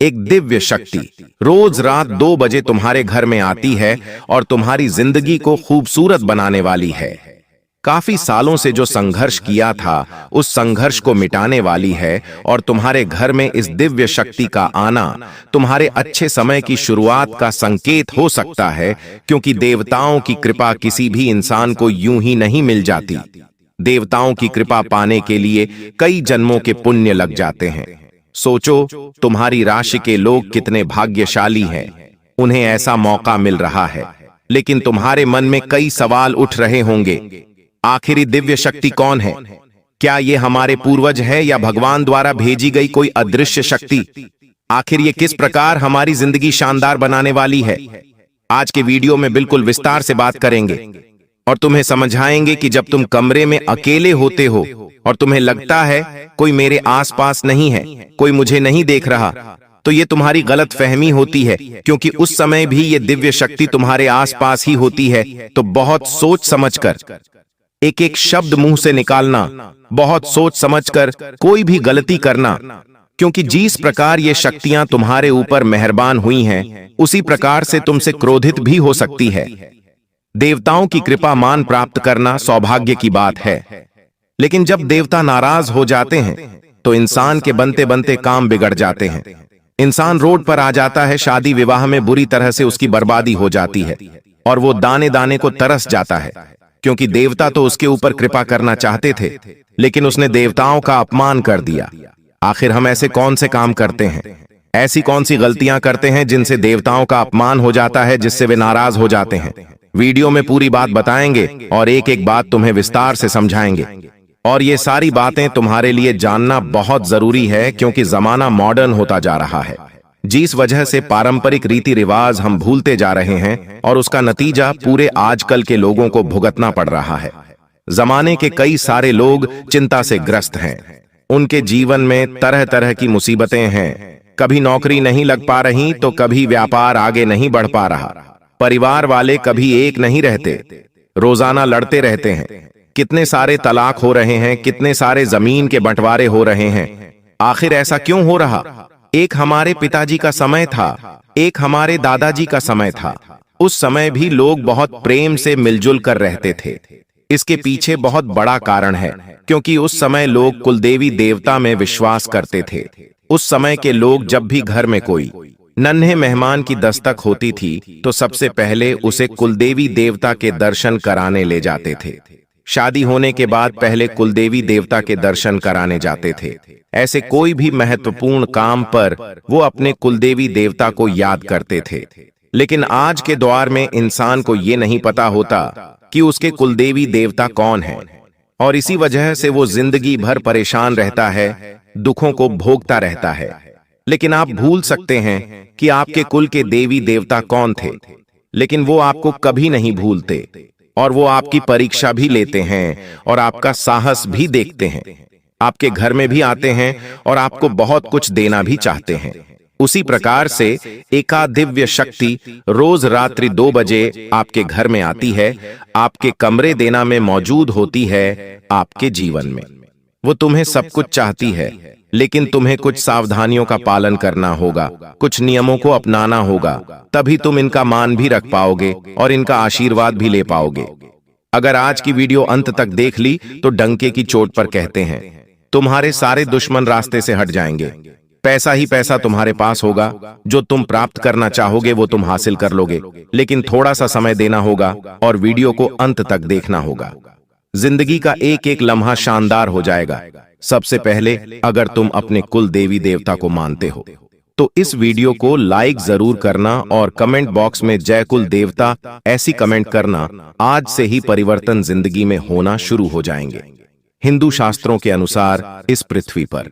एक दिव्य शक्ति रोज रात 2 बजे तुम्हारे घर में आती है और तुम्हारी जिंदगी को खूबसूरत बनाने वाली है। काफी सालों से जो संघर्ष किया था उस संघर्ष को मिटाने वाली है और तुम्हारे घर में इस दिव्य शक्ति का आना तुम्हारे अच्छे समय की शुरुआत का संकेत हो सकता है, क्योंकि देवताओं की कृपा किसी भी इंसान को यूं ही नहीं मिल जाती। देवताओं की कृपा पाने के लिए कई जन्मों के पुण्य लग जाते हैं। सोचो, तुम्हारी राशि के लोग कितने भाग्यशाली हैं, उन्हें ऐसा मौका मिल रहा है। लेकिन तुम्हारे मन में कई सवाल उठ रहे होंगे, आखिर दिव्य शक्ति कौन है? क्या ये हमारे पूर्वज है या भगवान द्वारा भेजी गई कोई अदृश्य शक्ति? आखिर ये किस प्रकार हमारी जिंदगी शानदार बनाने वाली है? आज के वीडियो में बिल्कुल विस्तार से बात करेंगे और तुम्हें समझाएंगे कि जब तुम कमरे में अकेले होते हो और तुम्हें लगता है कोई मेरे आसपास नहीं है, कोई मुझे नहीं देख रहा, तो ये तुम्हारी गलत फहमी होती है, क्योंकि उस समय भी ये दिव्य शक्ति तुम्हारे आसपास ही होती है। तो बहुत सोच समझकर एक एक शब्द मुंह से निकालना, बहुत सोच समझकर कोई भी गलती करना, क्योंकि जिस प्रकार ये शक्तियां तुम्हारे ऊपर मेहरबान हुई हैं, उसी प्रकार से तुमसे क्रोधित भी हो सकती है। देवताओं की कृपा मान प्राप्त करना सौभाग्य की बात है, लेकिन जब देवता नाराज हो जाते हैं तो इंसान के बनते बनते काम बिगड़ जाते हैं। इंसान रोड पर आ जाता है, शादी विवाह में बुरी तरह से उसकी बर्बादी हो जाती है और वो दाने दाने को तरस जाता है, क्योंकि देवता तो उसके ऊपर कृपा करना चाहते थे, लेकिन उसने देवताओं का अपमान कर दिया। आखिर हम ऐसे कौन से काम करते हैं, ऐसी कौन सी गलतियां करते हैं जिनसे देवताओं का अपमान हो जाता है, जिससे वे नाराज हो जाते हैं? वीडियो में पूरी बात बताएंगे और एक एक बात तुम्हें विस्तार से समझाएंगे। और ये सारी बातें तुम्हारे लिए जानना बहुत जरूरी है, क्योंकि जमाना मॉडर्न होता जा रहा है, जिस वजह से पारंपरिक रीति रिवाज हम भूलते जा रहे हैं और उसका नतीजा पूरे आजकल के लोगों को भुगतना पड़ रहा है। जमाने के कई सारे लोग चिंता से ग्रस्त हैं, उनके जीवन में तरह तरह की मुसीबतें हैं। कभी नौकरी नहीं लग पा रही तो कभी व्यापार आगे नहीं बढ़ पा रहा, परिवार वाले कभी एक नहीं रहते, रोजाना लड़ते रहते हैं, कितने सारे तलाक हो रहे हैं, कितने सारे जमीन के बंटवारे हो रहे हैं। आखिर ऐसा क्यों हो रहा? एक हमारे पिताजी का समय था, एक हमारे दादाजी का समय था। उस समय भी लोग बहुत प्रेम से मिलजुल कर रहते थे। इसके पीछे बहुत बड़ा कारण है, क्योंकि उस समय लोग कुलदेवी देवता में विश्वास करते थे। उस समय के लोग जब भी घर में कोई नन्हे मेहमान की दस्तक होती थी तो सबसे पहले उसे कुलदेवी देवता के दर्शन कराने ले जाते थे। शादी होने के बाद पहले कुलदेवी देवता के दर्शन कराने जाते थे। ऐसे कोई भी महत्वपूर्ण काम पर वो अपने कुलदेवी देवता को याद करते थे। लेकिन आज के दौर में इंसान को ये नहीं पता होता कि उसके कुलदेवी देवता कौन है, और इसी वजह से वो जिंदगी भर परेशान रहता है, दुखों को भोगता रहता है। लेकिन आप भूल सकते हैं कि आपके कुल के देवी देवता कौन थे, लेकिन वो आपको कभी नहीं भूलते और वो आपकी परीक्षा भी लेते हैं और आपका साहस भी देखते हैं। आपके घर में भी आते हैं और आपको बहुत कुछ देना भी चाहते हैं। उसी प्रकार से एका दिव्य शक्ति रोज रात्रि 2 बजे आपके घर में आती है, आपके कमरे देना में मौजूद होती है। आपके जीवन में वो तुम्हें सब कुछ चाहती है, लेकिन तुम्हें कुछ सावधानियों का पालन करना होगा, कुछ नियमों को अपनाना होगा, तभी तुम इनका मान भी रख पाओगे और इनका आशीर्वाद भी ले पाओगे। अगर आज की वीडियो अंत तक देख ली तो डंके की चोट पर कहते हैं, तुम्हारे सारे दुश्मन रास्ते से हट जाएंगे। पैसा ही पैसा तुम्हारे पास होगा, जो तुम प्राप्त करना चाहोगे वो तुम हासिल कर लोगे, लेकिन थोड़ा सा समय देना होगा और वीडियो को अंत तक देखना होगा। जिंदगी का एक एक लम्हा शानदार हो जाएगा। सबसे पहले, अगर तुम अपने कुल देवी देवता को मानते हो तो इस वीडियो को लाइक जरूर करना और कमेंट बॉक्स में जय कुल देवता ऐसी कमेंट करना। आज से ही परिवर्तन जिंदगी में होना शुरू हो जाएंगे। हिंदू शास्त्रों के अनुसार इस पृथ्वी पर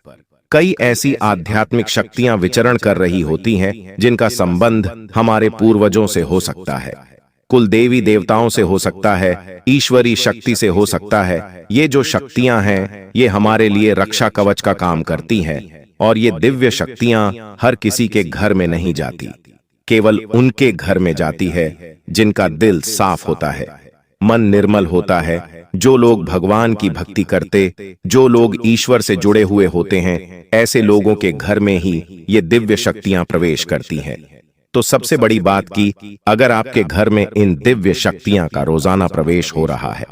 कई ऐसी आध्यात्मिक शक्तियां विचरण कर रही होती हैं, जिनका संबंध हमारे पूर्वजों से हो सकता है, कुल देवी देवताओं से हो सकता है, ईश्वरी शक्ति से हो सकता है। ये जो शक्तियां हैं ये हमारे लिए रक्षा कवच का काम करती हैं, और ये दिव्य शक्तियां हर किसी के घर में नहीं जाती, केवल उनके घर में जाती है जिनका दिल साफ होता है। मन निर्मल होता है। जो लोग भगवान की भक्ति करते, जो लोग ईश्वर से जुड़े हुए होते हैं, ऐसे लोगों के घर में ही ये दिव्य शक्तियां प्रवेश करती हैं। तो सबसे बड़ी बात कि अगर आपके घर में इन दिव्य शक्तियां का रोजाना प्रवेश हो रहा है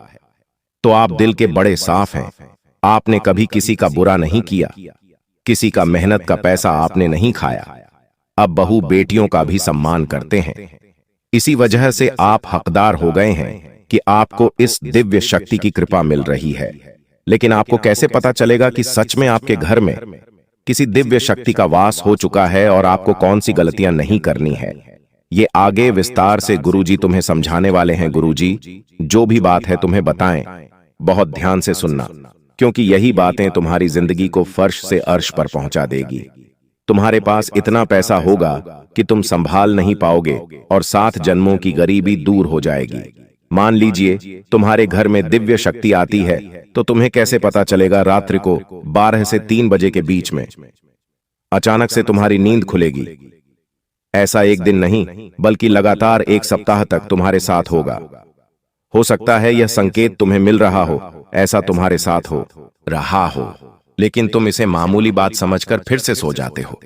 तो आप दिल के बड़े साफ हैं। आपने कभी किसी का बुरा नहीं किया, किसी का मेहनत का पैसा आपने नहीं खाया। अब बहू बेटियों का भी सम्मान करते हैं। इसी वजह से आप हकदार हो गए हैं कि आपको इस दिव्य शक्ति की कृपा मिल रही है। लेकिन आपको कैसे पता चलेगा कि सच में आपके घर में किसी दिव्य शक्ति का वास हो चुका है और आपको कौन सी गलतियां नहीं करनी है? ये आगे विस्तार से गुरुजी तुम्हें समझाने वाले हैं। गुरुजी जो भी बात है तुम्हें बताएं, बहुत ध्यान से सुनना, क्योंकि यही बातें तुम्हारी जिंदगी को फर्श से अर्श पर पहुंचा देगी। तुम्हारे पास इतना पैसा होगा कि तुम संभाल नहीं पाओगे और 7 जन्मों की गरीबी दूर हो जाएगी। मान लीजिए तुम्हारे घर में दिव्य शक्ति आती है, तो तुम्हें कैसे पता चलेगा? रात्रि को 12 से 3 बजे के बीच में अचानक से तुम्हारी नींद खुलेगी। ऐसा एक दिन नहीं, बल्कि लगातार 1 सप्ताह तक तुम्हारे साथ होगा। हो सकता है यह संकेत तुम्हें मिल रहा हो, ऐसा तुम्हारे साथ हो रहा हो, लेकिन तुम इसे मामूली बात समझकर फिर से सो जाते हो।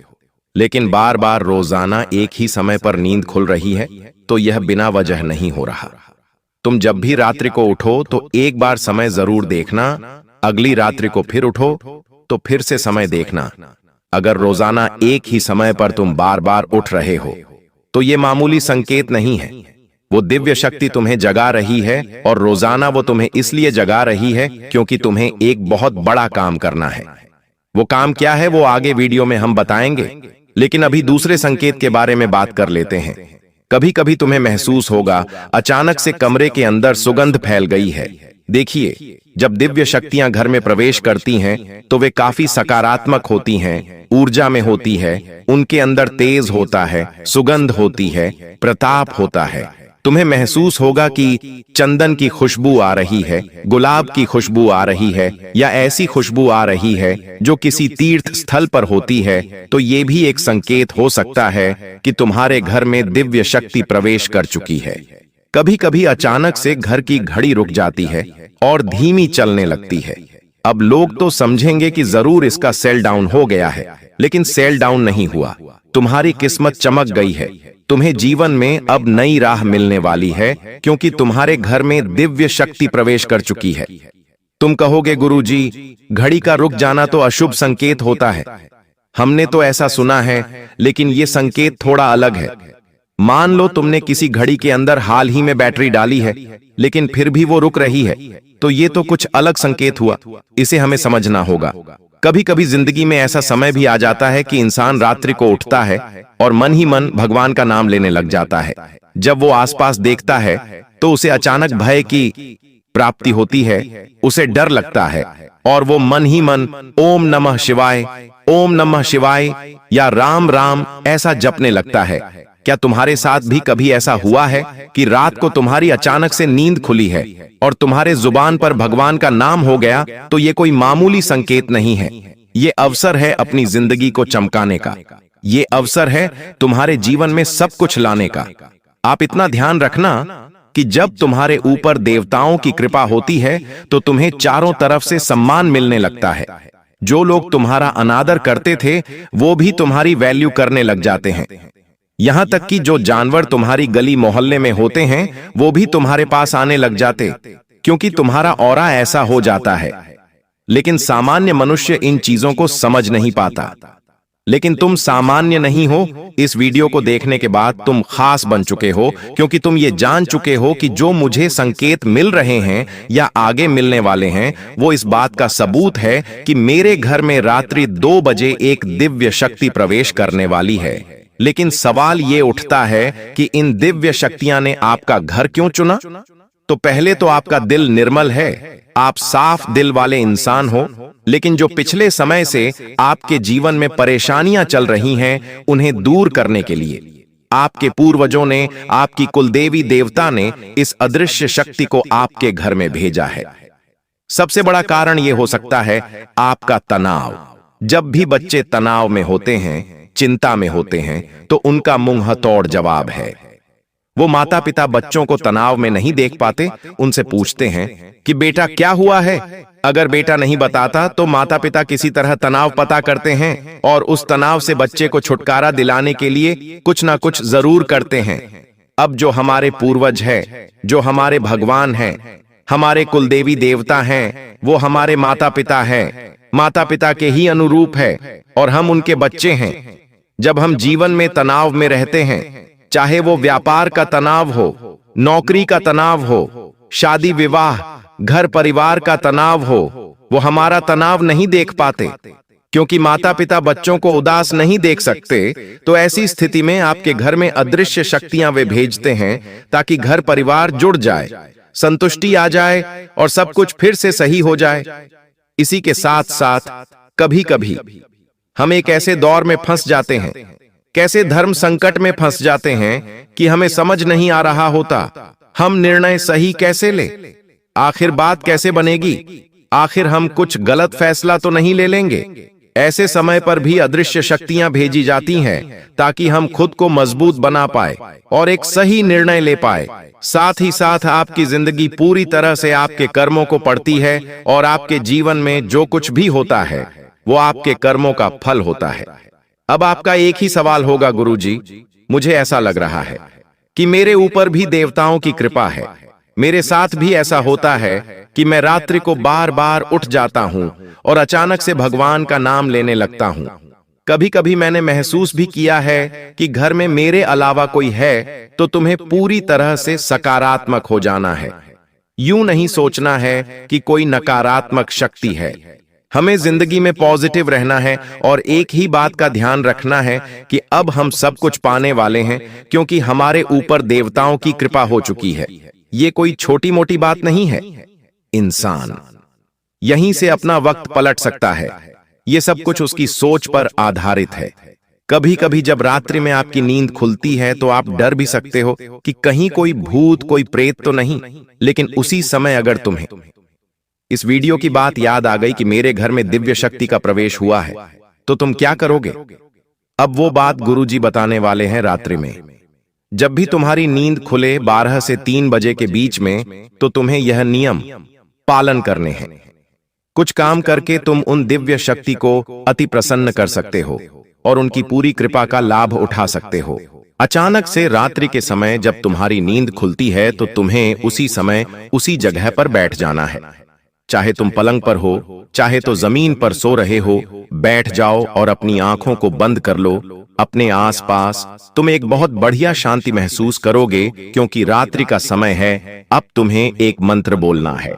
लेकिन बार बार रोजाना एक ही समय पर नींद खुल रही है, तो यह बिना वजह नहीं हो रहा। तुम जब भी रात्रि को उठो तो एक बार समय जरूर देखना, अगली रात्रि को फिर उठो तो फिर से समय देखना। अगर रोजाना एक ही समय पर तुम बार बार उठ रहे हो तो ये मामूली संकेत नहीं है। वो दिव्य शक्ति तुम्हें जगा रही है, और रोजाना वो तुम्हें इसलिए जगा रही है क्योंकि तुम्हें एक बहुत बड़ा काम करना है। वो काम क्या है वो आगे वीडियो में हम बताएंगे, लेकिन अभी दूसरे संकेत के बारे में बात कर लेते हैं। कभी कभी तुम्हें महसूस होगा अचानक से कमरे के अंदर सुगंध फैल गई है। देखिए, जब दिव्य शक्तियां घर में प्रवेश करती हैं तो वे काफी सकारात्मक होती हैं, ऊर्जा में होती है, उनके अंदर तेज होता है, सुगंध होती है, प्रताप होता है। तुम्हें महसूस होगा कि चंदन की खुशबू आ रही है, गुलाब की खुशबू आ रही है, या ऐसी खुशबू आ रही है जो किसी तीर्थ स्थल पर होती है। तो ये भी एक संकेत हो सकता है कि तुम्हारे घर में दिव्य शक्ति प्रवेश कर चुकी है। कभी कभी अचानक से घर की घड़ी रुक जाती है और धीमी चलने लगती है। अब लोग तो समझेंगे कि जरूर इसका सेल डाउन हो गया है, लेकिन सेल डाउन नहीं हुआ। तुम्हारी किस्मत चमक गई है। तुम्हें जीवन में अब नई राह मिलने वाली है, क्योंकि तुम्हारे घर में दिव्य शक्ति प्रवेश कर चुकी है। तुम कहोगे गुरुजी, घड़ी का रुक जाना तो अशुभ संकेत होता है। हमने तो ऐसा सुना है, लेकिन ये संकेत थोड़ा अलग है। मान लो तुमने किसी घड़ी के अंदर हाल ही में बैटरी डाली है, लेकिन फिर भी वो रुक रही है, तो ये तो कुछ अलग संकेत हुआ। इसे हमें समझना होगा। कभी कभी जिंदगी में ऐसा समय भी आ जाता है कि इंसान रात्रि को उठता है और मन ही मन भगवान का नाम लेने लग जाता है। जब वो आसपास देखता है तो उसे अचानक भय की प्राप्ति होती है, उसे डर लगता है और वो मन ही मन ओम नमः शिवाय, ओम नमः शिवाय या राम राम ऐसा जपने लगता है। क्या तुम्हारे साथ भी कभी ऐसा हुआ है कि रात को तुम्हारी अचानक से नींद खुली है और तुम्हारे जुबान पर भगवान का नाम हो गया? तो ये कोई मामूली संकेत नहीं है। ये अवसर है अपनी जिंदगी को चमकाने का। ये अवसर है तुम्हारे जीवन में सब कुछ लाने का। आप इतना ध्यान रखना कि जब तुम्हारे ऊपर देवताओं की कृपा होती है तो तुम्हें चारों तरफ से सम्मान मिलने लगता है। जो लोग तुम्हारा अनादर करते थे वो भी तुम्हारी वैल्यू करने लग जाते हैं। यहां तक कि जो जानवर तुम्हारी गली मोहल्ले में होते हैं वो भी तुम्हारे पास आने लग जाते, क्योंकि तुम्हारा ऑरा ऐसा हो जाता है। लेकिन सामान्य मनुष्य इन चीजों को समझ नहीं पाता। लेकिन तुम सामान्य नहीं हो। इस वीडियो को देखने के बाद तुम खास बन चुके हो, क्योंकि तुम ये जान चुके हो कि जो मुझे संकेत मिल रहे हैं या आगे मिलने वाले हैं वो इस बात का सबूत है कि मेरे घर में रात्रि 2 बजे एक दिव्य शक्ति प्रवेश करने वाली है। लेकिन सवाल ये उठता है कि इन दिव्य शक्तियां ने आपका घर क्यों चुना? तो पहले तो आपका दिल निर्मल है, आप साफ दिल वाले इंसान हो। लेकिन जो पिछले समय से आपके जीवन में परेशानियां चल रही हैं, उन्हें दूर करने के लिए आपके पूर्वजों ने, आपकी कुलदेवी देवता ने इस अदृश्य शक्ति को आपके घर में भेजा है। सबसे बड़ा कारण यह हो सकता है आपका तनाव। जब भी बच्चे तनाव में होते हैं, चिंता में होते हैं, तो उनका मुंह हथौड़ जवाब है वो माता पिता बच्चों को तनाव में नहीं देख पाते, उनसे पूछते हैं कि बेटा क्या हुआ है। अगर बेटा नहीं बताता तो माता पिता किसी तरह तनाव पता करते हैं और उस तनाव से बच्चे को छुटकारा दिलाने के लिए कुछ ना कुछ जरूर करते हैं। अब जो हमारे पूर्वज है, जो हमारे भगवान हैं, हमारे कुलदेवी देवता हैं, वो हमारे माता पिता हैं, माता पिता के ही अनुरूप है और हम उनके बच्चे हैं। जब हम जीवन में तनाव में रहते हैं, चाहे वो व्यापार का तनाव हो, नौकरी का तनाव हो, शादी विवाह, घर परिवार का तनाव हो, वो हमारा तनाव नहीं देख पाते क्योंकि माता पिता बच्चों को उदास नहीं देख सकते। तो ऐसी स्थिति में आपके घर में अदृश्य शक्तियां वे भेजते हैं ताकि घर परिवार जुड़ जाए, संतुष्टि आ जाए और सब कुछ फिर से सही हो जाए। इसी के साथ साथ कभी कभी हम एक ऐसे दौर में फंस जाते हैं, कैसे धर्म संकट में फंस जाते हैं कि हमें समझ नहीं आ रहा होता हम निर्णय सही कैसे ले, आखिर बात कैसे बनेगी, आखिर हम कुछ गलत फैसला तो नहीं ले लेंगे। ऐसे समय पर भी अदृश्य शक्तियां भेजी जाती हैं ताकि हम खुद को मजबूत बना पाए और एक सही निर्णय ले पाए। साथ ही साथ आपकी जिंदगी पूरी तरह से आपके कर्मों को पड़ती है और आपके जीवन में जो कुछ भी होता है वो आपके कर्मों का फल होता है। अब आपका एक ही सवाल होगा, गुरुजी, मुझे ऐसा लग रहा है कि मेरे ऊपर भी देवताओं की कृपा है, मेरे साथ भी ऐसा होता है कि मैं रात्रि को बार बार उठ जाता हूं और अचानक से भगवान का नाम लेने लगता हूं। कभी कभी मैंने महसूस भी किया है कि घर में मेरे अलावा कोई है तो तुम्हें पूरी तरह से सकारात्मक हो जाना है। यूं नहीं सोचना है कि कोई नकारात्मक शक्ति है। हमें जिंदगी में पॉजिटिव रहना है और एक ही बात का ध्यान रखना है कि अब हम सब कुछ पाने वाले हैं क्योंकि हमारे ऊपर देवताओं की कृपा हो चुकी है। ये कोई छोटी मोटी बात नहीं है। इंसान यहीं से अपना वक्त पलट सकता है। ये सब कुछ उसकी सोच पर आधारित है। कभी कभी जब रात्रि में आपकी नींद खुलती है तो आप डर भी सकते हो कि कहीं कोई भूत, कोई प्रेत तो नहीं, लेकिन उसी समय अगर तुम्हें इस वीडियो की बात याद आ गई कि मेरे घर में दिव्य शक्ति का प्रवेश हुआ है, तो तुम क्या करोगे? अब वो बात गुरुजी बताने वाले हैं रात्रि में। जब भी तुम्हारी नींद खुले 12 से 3 बजे के बीच में, तो तुम्हें यह नियम पालन करने हैं। कुछ काम करके तुम उन दिव्य शक्ति को अति प्रसन्न कर सकते हो और उनकी पूरी कृपा का लाभ उठा सकते हो। अचानक से रात्रि के समय जब तुम्हारी नींद खुलती है तो तुम्हें उसी समय उसी जगह पर बैठ जाना है। चाहे तुम पलंग पर हो, चाहे तो जमीन पर सो रहे हो, बैठ जाओ और अपनी आंखों को बंद कर लो। अपने आसपास तुम एक बहुत बढ़िया शांति महसूस करोगे क्योंकि रात्रि का समय है। अब तुम्हें एक मंत्र बोलना है।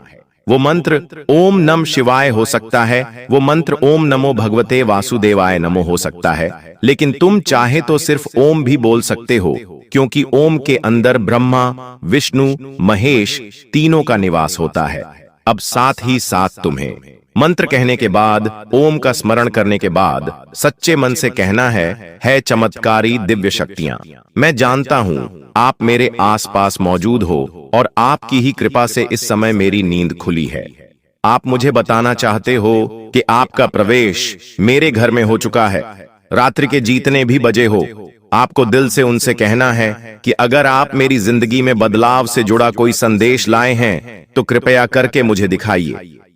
वो मंत्र ओम नम शिवाय हो सकता है, वो मंत्र ओम नमो भगवते वासुदेवाय नमो हो सकता है, लेकिन तुम चाहे तो सिर्फ ओम भी बोल सकते हो क्योंकि ओम के अंदर ब्रह्मा, विष्णु, महेश तीनों का निवास होता है। अब साथ ही साथ तुम्हें मंत्र कहने के बाद, ओम का स्मरण करने के बाद सच्चे मन से कहना है चमत्कारी दिव्य शक्तियां, मैं जानता हूं आप मेरे आसपास मौजूद हो और आपकी ही कृपा से इस समय मेरी नींद खुली है। आप मुझे बताना चाहते हो कि आपका प्रवेश मेरे घर में हो चुका है। रात्रि के जितने भी बजे हो, आपको दिल से उनसे कहना है कि अगर आप मेरी जिंदगी में बदलाव से जुड़ा कोई संदेश लाए हैं तो कृपया करके मुझे दिखाइए,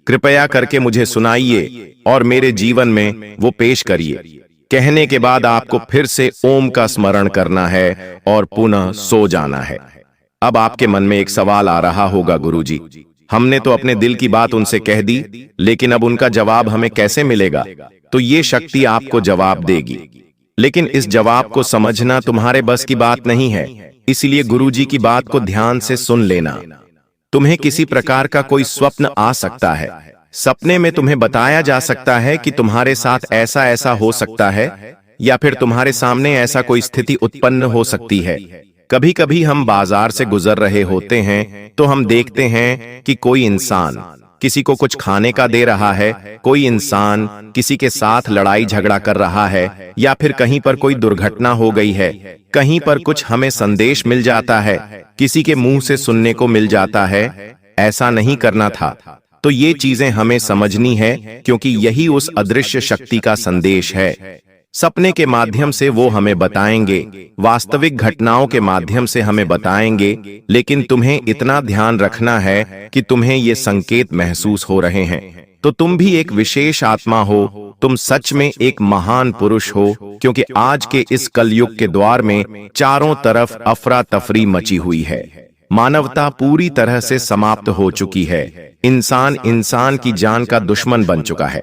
कृपया करके मुझे सुनाइए और मेरे जीवन में वो पेश करिए। कहने के बाद आपको फिर से ओम का स्मरण करना है और पुनः सो जाना है। अब आपके मन में एक सवाल आ रहा होगा, गुरुजी, हमने तो अपने दिल की बात उनसे कह दी, लेकिन अब उनका जवाब हमें कैसे मिलेगा? तो ये शक्ति आपको जवाब देगी, लेकिन इस जवाब को समझना तुम्हारे बस की बात नहीं है। इसलिए गुरुजी की बात को ध्यान से सुन लेना। तुम्हें किसी प्रकार का कोई स्वप्न आ सकता है। सपने में तुम्हें बताया जा सकता है कि तुम्हारे साथ ऐसा ऐसा हो सकता है, या फिर तुम्हारे सामने ऐसा कोई स्थिति उत्पन्न हो सकती है। कभी कभी हम बाजार से गुजर रहे होते हैं तो हम देखते हैं कि कोई इंसान किसी को कुछ खाने का दे रहा है, कोई इंसान किसी के साथ लड़ाई झगड़ा कर रहा है, या फिर कहीं पर कोई दुर्घटना हो गई है, कहीं पर कुछ हमें संदेश मिल जाता है, किसी के मुंह से सुनने को मिल जाता है ऐसा नहीं करना था। तो ये चीजें हमें समझनी है क्योंकि यही उस अदृश्य शक्ति का संदेश है। सपने के माध्यम से वो हमें बताएंगे, वास्तविक घटनाओं के माध्यम से हमें बताएंगे, लेकिन तुम्हें इतना ध्यान रखना है कि तुम्हें ये संकेत महसूस हो रहे हैं तो तुम भी एक विशेष आत्मा हो, तुम सच में एक महान पुरुष हो, क्योंकि आज के इस कलयुग के द्वार में चारों तरफ अफरा तफरी मची हुई है। मानवता पूरी तरह से समाप्त हो चुकी है। इंसान इंसान की जान का दुश्मन बन चुका है।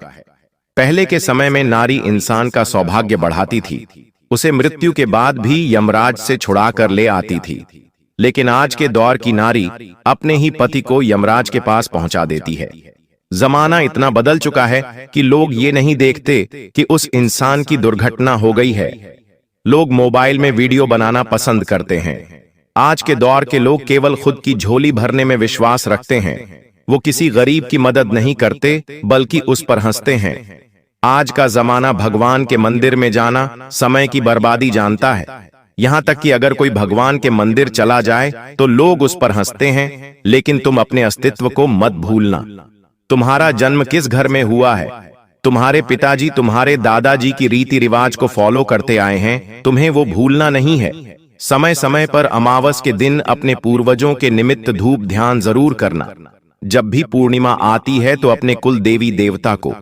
पहले के समय में नारी इंसान का सौभाग्य बढ़ाती थी, उसे मृत्यु के बाद भी यमराज से छुड़ा कर ले आती थी। लेकिन आज के दौर की नारी अपने ही पति को यमराज के पास पहुंचा देती है। जमाना इतना बदल चुका है कि लोग ये नहीं देखते कि उस इंसान की दुर्घटना हो गई है। लोग मोबाइल में वीडियो बनाना पसंद करते हैं। आज के दौर के लोग केवल खुद की झोली भरने में विश्वास रखते हैं। वो किसी गरीब की मदद नहीं करते, बल्कि उस पर हंसते हैं। आज का जमाना भगवान के मंदिर में जाना समय की बर्बादी जानता है। यहां तक कि अगर कोई भगवान के मंदिर चला जाए तो लोग उस पर हंसते हैं। लेकिन तुम अपने अस्तित्व को मत भूलना। तुम्हारा जन्म किस घर में हुआ है? तुम्हारे पिताजी तुम्हारे दादाजी की रीति रिवाज को फॉलो करते आए हैं, तुम्हें वो भूलना नहीं है। समय समय पर अमावस के दिन अपने पूर्वजों के निमित्त धूप ध्यान जरूर करना। जब भी पूर्णिमा आती है तो अपने कुल देवी देवता को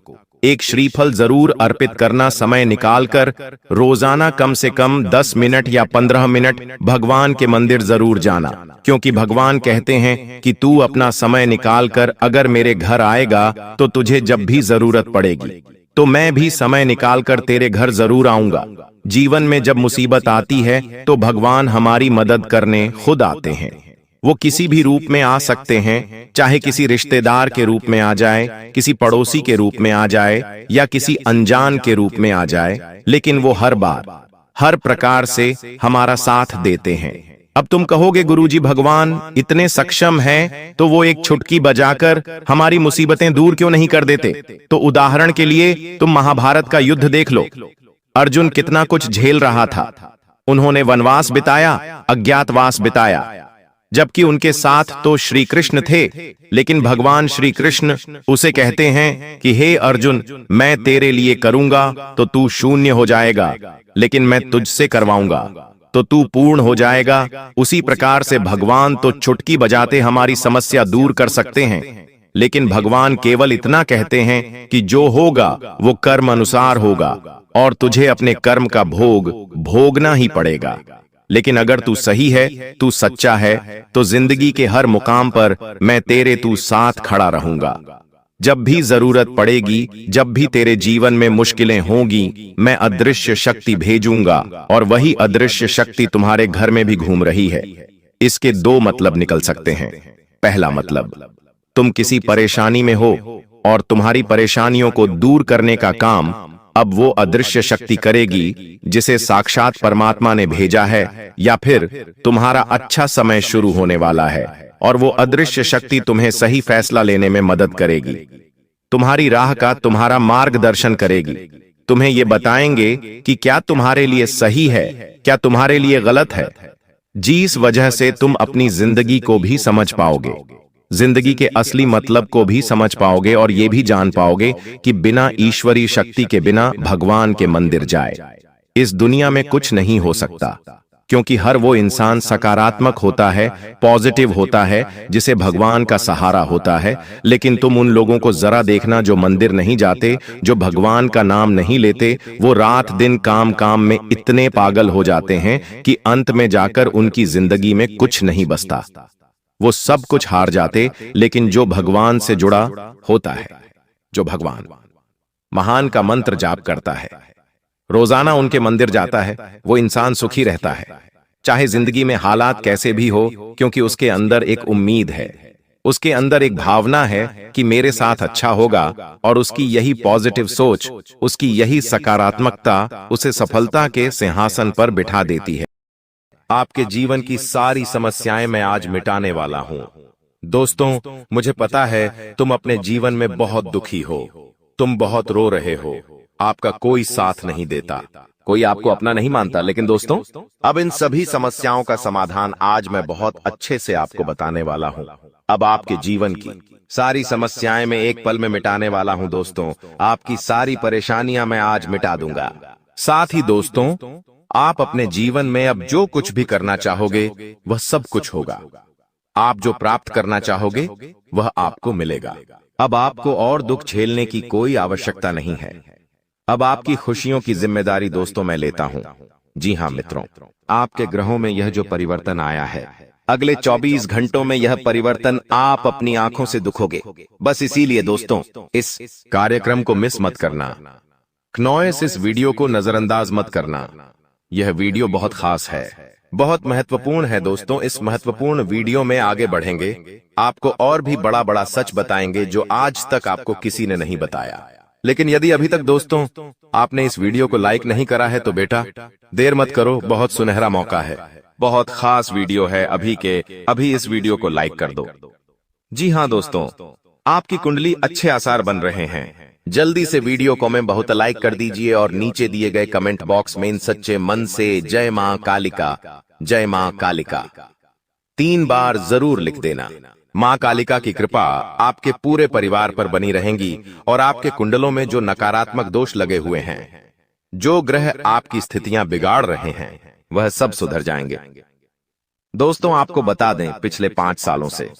एक श्रीफल जरूर अर्पित करना। समय निकालकर रोजाना कम से कम 10 मिनट या 15 मिनट भगवान के मंदिर जरूर जाना, क्योंकि भगवान कहते हैं कि तू अपना समय निकालकर अगर मेरे घर आएगा तो तुझे जब भी जरूरत पड़ेगी तो मैं भी समय निकालकर तेरे घर जरूर आऊंगा। जीवन में जब मुसीबत आती है तो भगवान हमारी मदद करने खुद आते हैं। वो किसी भी रूप में आ सकते हैं, चाहे किसी रिश्तेदार के रूप में आ जाए, किसी पड़ोसी के रूप में आ जाए या किसी अनजान के रूप में आ जाए, लेकिन वो हर बार हर प्रकार से हमारा साथ देते हैं। अब तुम कहोगे गुरुजी भगवान इतने सक्षम हैं तो वो एक छुटकी बजाकर हमारी मुसीबतें दूर क्यों नहीं कर देते? तो उदाहरण के लिए तुम महाभारत का युद्ध देख लो। अर्जुन कितना कुछ झेल रहा था। उन्होंने वनवास बिताया, अज्ञातवास बिताया, जबकि उनके साथ तो श्री कृष्ण थे। लेकिन भगवान श्री कृष्ण उसे कहते हैं कि हे अर्जुन, मैं तेरे लिए करूंगा तो तू शून्य हो जाएगा, लेकिन मैं तुझसे करवाऊंगा तो तू पूर्ण हो जाएगा। उसी प्रकार से भगवान तो चुटकी बजाते हमारी समस्या दूर कर सकते हैं, लेकिन भगवान केवल इतना कहते हैं कि जो होगा वो कर्म अनुसार होगा और तुझे अपने कर्म का भोग भोगना ही पड़ेगा। लेकिन अगर तू सही है, तू सच्चा है, तो जिंदगी के हर मुकाम पर मैं तेरे तू साथ खड़ा रहूंगा। जब भी जरूरत पड़ेगी, जब भी तेरे जीवन में मुश्किलें होंगी, मैं अदृश्य शक्ति भेजूंगा और वही अदृश्य शक्ति तुम्हारे घर में भी घूम रही है। इसके दो मतलब निकल सकते हैं। पहला मतलब, तुम किसी परेशानी में हो और तुम्हारी परेशानियों को दूर करने का काम अब वो अदृश्य शक्ति करेगी जिसे साक्षात परमात्मा ने भेजा है, या फिर तुम्हारा अच्छा समय शुरू होने वाला है और वो अदृश्य शक्ति तुम्हें सही फैसला लेने में मदद करेगी। तुम्हारी राह का तुम्हारा मार्गदर्शन करेगी। तुम्हें ये बताएंगे कि क्या तुम्हारे लिए सही है, क्या तुम्हारे लिए गलत है। जिस वजह से तुम अपनी जिंदगी को भी समझ पाओगे, जिंदगी के असली मतलब को भी समझ पाओगे और ये भी जान पाओगे कि बिना ईश्वरीय शक्ति के बिना भगवान के मंदिर जाए इस दुनिया में कुछ नहीं हो सकता। क्योंकि हर वो इंसान सकारात्मक होता है, पॉजिटिव होता है, जिसे भगवान का सहारा होता है। लेकिन तुम उन लोगों को जरा देखना जो मंदिर नहीं जाते, जो भगवान का नाम नहीं लेते। वो रात दिन काम काम में इतने पागल हो जाते हैं कि अंत में जाकर उनकी जिंदगी में कुछ नहीं बचता। वो सब कुछ हार जाते। लेकिन जो भगवान से जुड़ा होता है, जो भगवान महान का मंत्र जाप करता है, रोजाना उनके मंदिर जाता है, वो इंसान सुखी रहता है, चाहे जिंदगी में हालात कैसे भी हो, क्योंकि उसके अंदर एक उम्मीद है, उसके अंदर एक भावना है कि मेरे साथ अच्छा होगा, और उसकी यही पॉजिटिव सोच, उसकी यही सकारात्मकता उसे सफलता के सिंहासन पर बिठा देती है। आपके जीवन की सारी समस्याएं मैं आज मिटाने वाला हूं। दोस्तों, मुझे पता है तुम अपने जीवन में बहुत दुखी हो, तुम बहुत रो रहे हो, आपका कोई साथ नहीं देता, कोई आपको अपना नहीं मानता। लेकिन दोस्तों, अब इन सभी समस्याओं का समाधान आज मैं बहुत अच्छे से आपको बताने वाला हूं। अब आपके जीवन की सारी समस्याएं मैं एक पल में मिटाने वाला हूं। दोस्तों, आपकी सारी परेशानियां मैं आज मिटा दूंगा। साथ ही दोस्तों, आप अपने जीवन में अब जो कुछ भी करना चाहोगे वह सब कुछ होगा। आप जो प्राप्त करना चाहोगे वह आपको मिलेगा। अब आपको और दुख झेलने की कोई आवश्यकता नहीं है। अब आपकी खुशियों की जिम्मेदारी दोस्तों मैं लेता हूं। जी हां मित्रों, आपके ग्रहों में यह जो परिवर्तन आया है, अगले 24 घंटों में यह परिवर्तन आप अपनी आंखों से दिखोगे। बस इसीलिए दोस्तों, इस कार्यक्रम को मिस मत करना। क्नॉयस इस वीडियो को नजरअंदाज मत करना। यह वीडियो बहुत खास है, बहुत महत्वपूर्ण है दोस्तों। इस महत्वपूर्ण वीडियो में आगे बढ़ेंगे, आपको और भी बड़ा बड़ा सच बताएंगे जो आज तक आपको किसी ने नहीं बताया। लेकिन यदि अभी तक दोस्तों आपने इस वीडियो को लाइक नहीं करा है तो बेटा देर मत करो, बहुत सुनहरा मौका है, बहुत खास वीडियो है। अभी इस वीडियो को लाइक कर दो। जी हां दोस्तों, आपकी कुंडली अच्छे आसार बन रहे हैं। जल्दी से वीडियो को में बहुत लाइक कर दीजिए और नीचे दिए गए कमेंट बॉक्स में इन सच्चे मन से जय मां कालिका, जय मां कालिका 3 बार जरूर लिख देना। मां कालिका की कृपा आपके पूरे परिवार पर बनी रहेंगी और आपके कुंडलों में जो नकारात्मक दोष लगे हुए हैं, जो ग्रह आपकी स्थितियां बिगाड़ रहे हैं, वह सब सुधर जाएंगे। दोस्तों आपको बता दें, पिछले 5 सालों से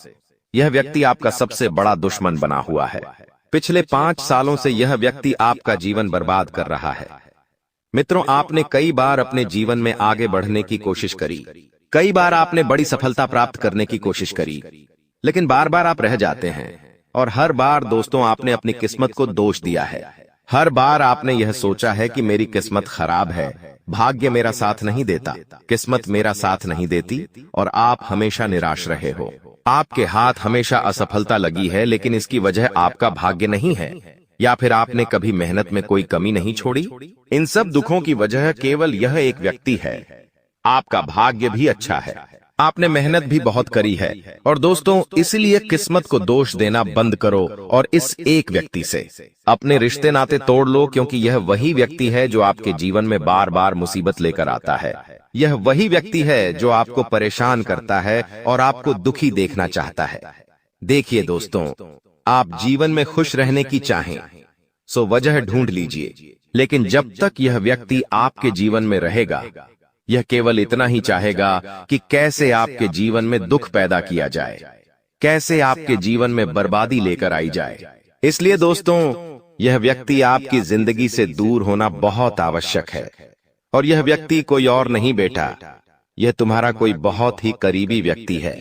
यह व्यक्ति आपका सबसे बड़ा दुश्मन बना हुआ है। पिछले 5 सालों से यह व्यक्ति आपका जीवन बर्बाद कर रहा है। मित्रों, आपने कई बार अपने जीवन में आगे बढ़ने की कोशिश करी, कई बार आपने बड़ी सफलता प्राप्त करने की कोशिश करी, लेकिन बार बार आप रह जाते हैं। और हर बार दोस्तों आपने अपनी किस्मत को दोष दिया है। हर बार आपने यह सोचा है कि मेरी किस्मत खराब है, भाग्य मेरा साथ नहीं देता, किस्मत मेरा साथ नहीं देती, और आप हमेशा निराश रहे हो। आपके हाथ हमेशा असफलता लगी है, लेकिन इसकी वजह आपका भाग्य नहीं है, या फिर आपने कभी मेहनत में कोई कमी नहीं छोड़ी। इन सब दुखों की वजह केवल यह एक व्यक्ति है। आपका भाग्य भी अच्छा है, आपने मेहनत भी बहुत करी है। और दोस्तों, इसलिए किस्मत को दोष देना बंद करो और इस एक व्यक्ति से अपने रिश्ते नाते तोड़ लो, क्योंकि यह वही व्यक्ति है जो आपके जीवन में बार बार मुसीबत लेकर आता है। यह वही व्यक्ति है जो आपको परेशान करता है और आपको दुखी देखना चाहता है। देखिए दोस्तों, आप जीवन में खुश रहने की चाहें सो वजह ढूंढ लीजिए, लेकिन जब तक यह व्यक्ति आपके जीवन में रहेगा, यह केवल इतना ही चाहेगा कि कैसे आपके जीवन में दुख पैदा किया जाए, कैसे आपके जीवन में बर्बादी लेकर आई जाए। इसलिए दोस्तों, यह व्यक्ति आपकी जिंदगी से दूर होना बहुत आवश्यक है। और यह व्यक्ति कोई और नहीं बेटा, यह तुम्हारा कोई बहुत ही करीबी व्यक्ति है,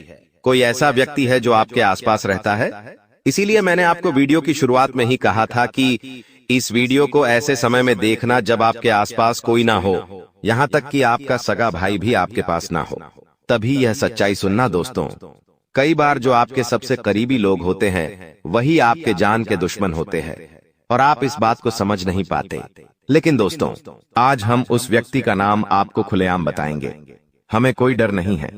कोई ऐसा व्यक्ति है जो आपके आसपास रहता है। इसीलिए मैंने आपको वीडियो की शुरुआत में ही कहा था कि इस वीडियो को ऐसे समय में देखना जब आपके आसपास कोई ना हो, यहाँ तक कि आपका सगा भाई भी आपके पास ना हो, तभी यह सच्चाई सुनना दोस्तों। कई बार जो आपके सबसे करीबी लोग होते हैं वही आपके जान के दुश्मन होते हैं, और आप इस बात को समझ नहीं पाते। लेकिन दोस्तों, आज हम उस व्यक्ति का नाम आपको खुलेआम बताएंगे। हमें कोई डर नहीं है,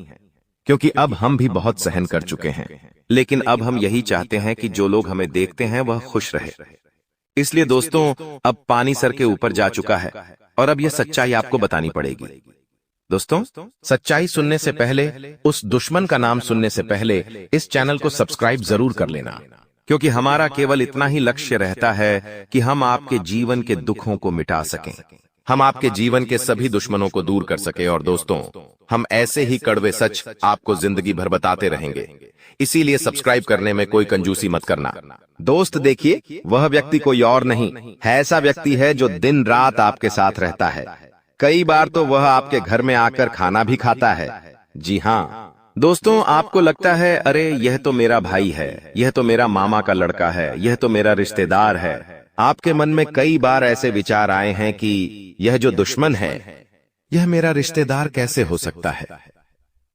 क्योंकि अब हम भी बहुत सहन कर चुके हैं। लेकिन अब हम यही चाहते हैं कि जो लोग हमें देखते हैं वह खुश रहे। इसलिए दोस्तों, अब पानी सर के ऊपर जा चुका है और अब यह सच्चाई आपको बतानी पड़ेगी। दोस्तों, सच्चाई सुनने से पहले, उस दुश्मन का नाम सुनने से पहले इस चैनल को सब्सक्राइब जरूर कर लेना, क्योंकि हमारा केवल इतना ही लक्ष्य रहता है कि हम आपके जीवन के दुखों को मिटा सकें, हम आपके जीवन के सभी दुश्मनों को दूर कर सकें। और दोस्तों, हम ऐसे ही कड़वे सच आपको जिंदगी भर बताते रहेंगे। इसीलिए सब्सक्राइब करने में कोई कंजूसी मत करना। दोस्त देखिए, वह व्यक्ति कोई और नहीं है, ऐसा व्यक्ति है जो दिन रात आपके साथ रहता है। कई बार तो वह आपके घर में आकर खाना भी खाता है। जी हाँ दोस्तों, आपको लगता है अरे यह तो मेरा भाई है, यह तो मेरा मामा का लड़का है, यह तो मेरा रिश्तेदार है। आपके मन में कई बार ऐसे विचार आए हैं कि यह जो दुश्मन है, यह मेरा रिश्तेदार कैसे हो सकता है,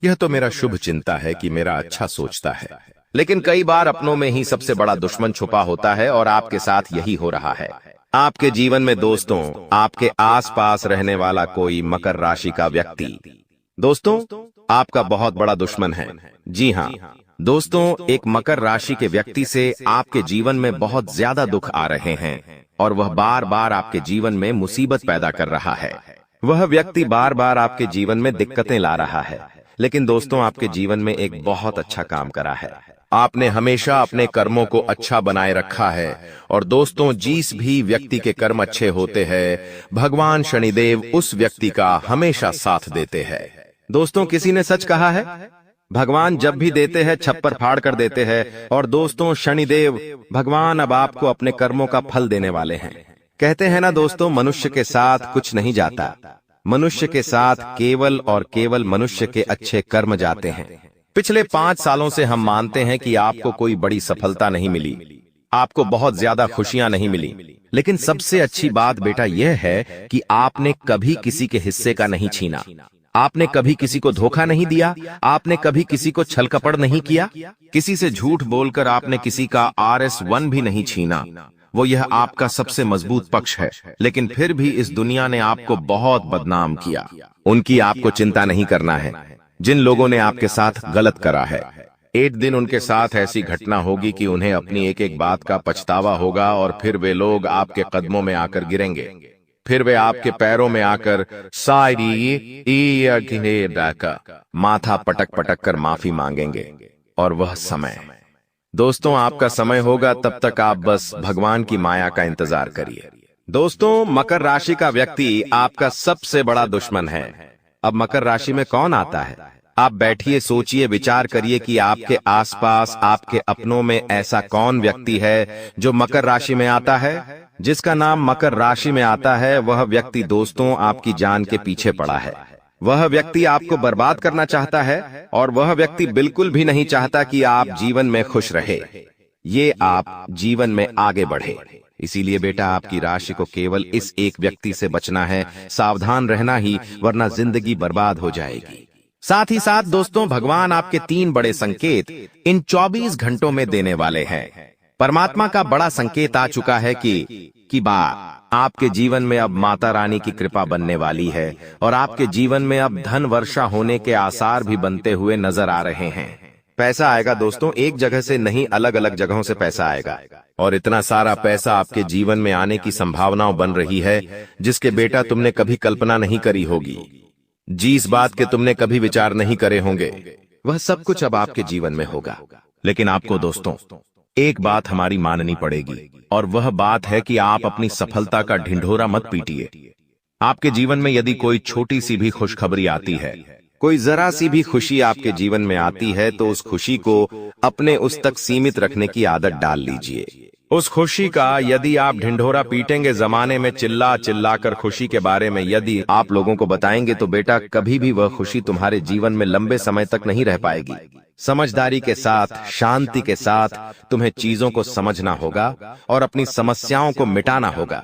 यह तो मेरा शुभ चिंता है कि मेरा अच्छा सोचता है। लेकिन कई बार अपनों में ही सबसे बड़ा दुश्मन छुपा होता है, और आपके साथ यही हो रहा है। आपके जीवन में दोस्तों, आपके आसपास रहने वाला कोई मकर राशि का व्यक्ति दोस्तों आपका बहुत बड़ा दुश्मन है। जी हाँ दोस्तों, एक मकर राशि के व्यक्ति से आपके जीवन में बहुत ज्यादा दुख आ रहे हैं, और वह बार बार आपके जीवन में मुसीबत पैदा कर रहा है। वह व्यक्ति बार बार आपके जीवन में दिक्कतें ला रहा है, लेकिन दोस्तों आपके जीवन में एक बहुत अच्छा काम करा है। आपने हमेशा अपने कर्मों को अच्छा बनाए रखा है। और दोस्तों जिस भी व्यक्ति के कर्म अच्छे होते हैं, भगवान शनिदेव उस व्यक्ति का हमेशा साथ देते हैं। दोस्तों किसी ने सच कहा है, भगवान जब भी देते हैं छप्पर फाड़ कर देते हैं। और दोस्तों शनिदेव भगवान अब आपको अपने कर्मों का फल देने वाले हैं। कहते हैं ना दोस्तों, मनुष्य के साथ कुछ नहीं जाता, मनुष्य के साथ केवल और केवल मनुष्य के अच्छे कर्म जाते हैं। पिछले 5 सालों से हम मानते हैं कि आपको कोई बड़ी सफलता नहीं मिली, आपको बहुत ज्यादा खुशियां नहीं मिली, लेकिन सबसे अच्छी बात बेटा यह है कि आपने कभी किसी के हिस्से का नहीं छीना, आपने कभी किसी को धोखा नहीं दिया, आपने कभी किसी को छल कपट नहीं किया, किसी से झूठ बोलकर आपने किसी का RS1 भी नहीं छीना। वो यह आपका सबसे मजबूत पक्ष है। लेकिन फिर भी इस दुनिया ने आपको बहुत बदनाम किया। उनकी आपको चिंता नहीं करना है। जिन लोगों ने आपके साथ गलत करा है, एक दिन उनके साथ ऐसी घटना होगी कि उन्हें अपनी एक एक बात का पछतावा होगा। और फिर वे लोग आपके कदमों में आकर गिरेंगे, फिर वे आपके पैरों में आकर माथा पटक पटक कर माफी मांगेंगे। और वह समय दोस्तों आपका समय होगा, तब तक आप बस भगवान की माया का इंतजार करिए। दोस्तों मकर राशि का व्यक्ति आपका सबसे बड़ा दुश्मन है। अब मकर राशि में कौन आता है? आप बैठिए, सोचिए, विचार करिए कि आपके आसपास आपके अपनों में ऐसा कौन व्यक्ति है जो मकर राशि में आता है। जिसका नाम मकर राशि में आता है वह व्यक्ति दोस्तों आपकी जान के पीछे पड़ा है। वह व्यक्ति आपको बर्बाद करना चाहता है और वह व्यक्ति बिल्कुल भी नहीं चाहता कि आप जीवन में खुश रहे, ये आप जीवन में आगे बढ़े। इसीलिए बेटा आपकी राशि को केवल इस एक व्यक्ति से बचना है, सावधान रहना ही, वरना जिंदगी बर्बाद हो जाएगी। साथ ही साथ दोस्तों भगवान आपके 3 बड़े संकेत इन 24 घंटों में देने वाले हैं। परमात्मा का बड़ा संकेत आ चुका है कि आपके जीवन में अब माता रानी की कृपा बनने वाली है और आपके जीवन में अब धन वर्षा होने के आसार भी बनते हुए नजर आ रहे हैं। पैसा आएगा दोस्तों, एक जगह से नहीं, अलग अलग जगहों से पैसा आएगा। और इतना सारा पैसा आपके जीवन में आने की संभावनाएं बन रही है जिसके बेटा तुमने कभी कल्पना नहीं करी होगी। जिस बात के तुमने कभी विचार नहीं करे होंगे, वह सब कुछ अब आपके जीवन में होगा। लेकिन आपको दोस्तों एक बात हमारी माननी पड़ेगी, और वह बात है कि आप अपनी सफलता का ढिंढोरा मत पीटिए। आपके जीवन में यदि कोई छोटी सी भी खुशखबरी आती है, कोई जरा सी भी खुशी आपके जीवन में आती है, तो उस खुशी को अपने उस तक सीमित रखने की आदत डाल लीजिए। उस खुशी का यदि आप ढिंढोरा पीटेंगे, जमाने में चिल्ला चिल्ला कर खुशी के बारे में यदि आप लोगों को बताएंगे, तो बेटा कभी भी वह खुशी तुम्हारे जीवन में लंबे समय तक नहीं रह पाएगी। समझदारी के साथ, शांति के साथ तुम्हें चीजों को समझना होगा और अपनी समस्याओं को मिटाना होगा,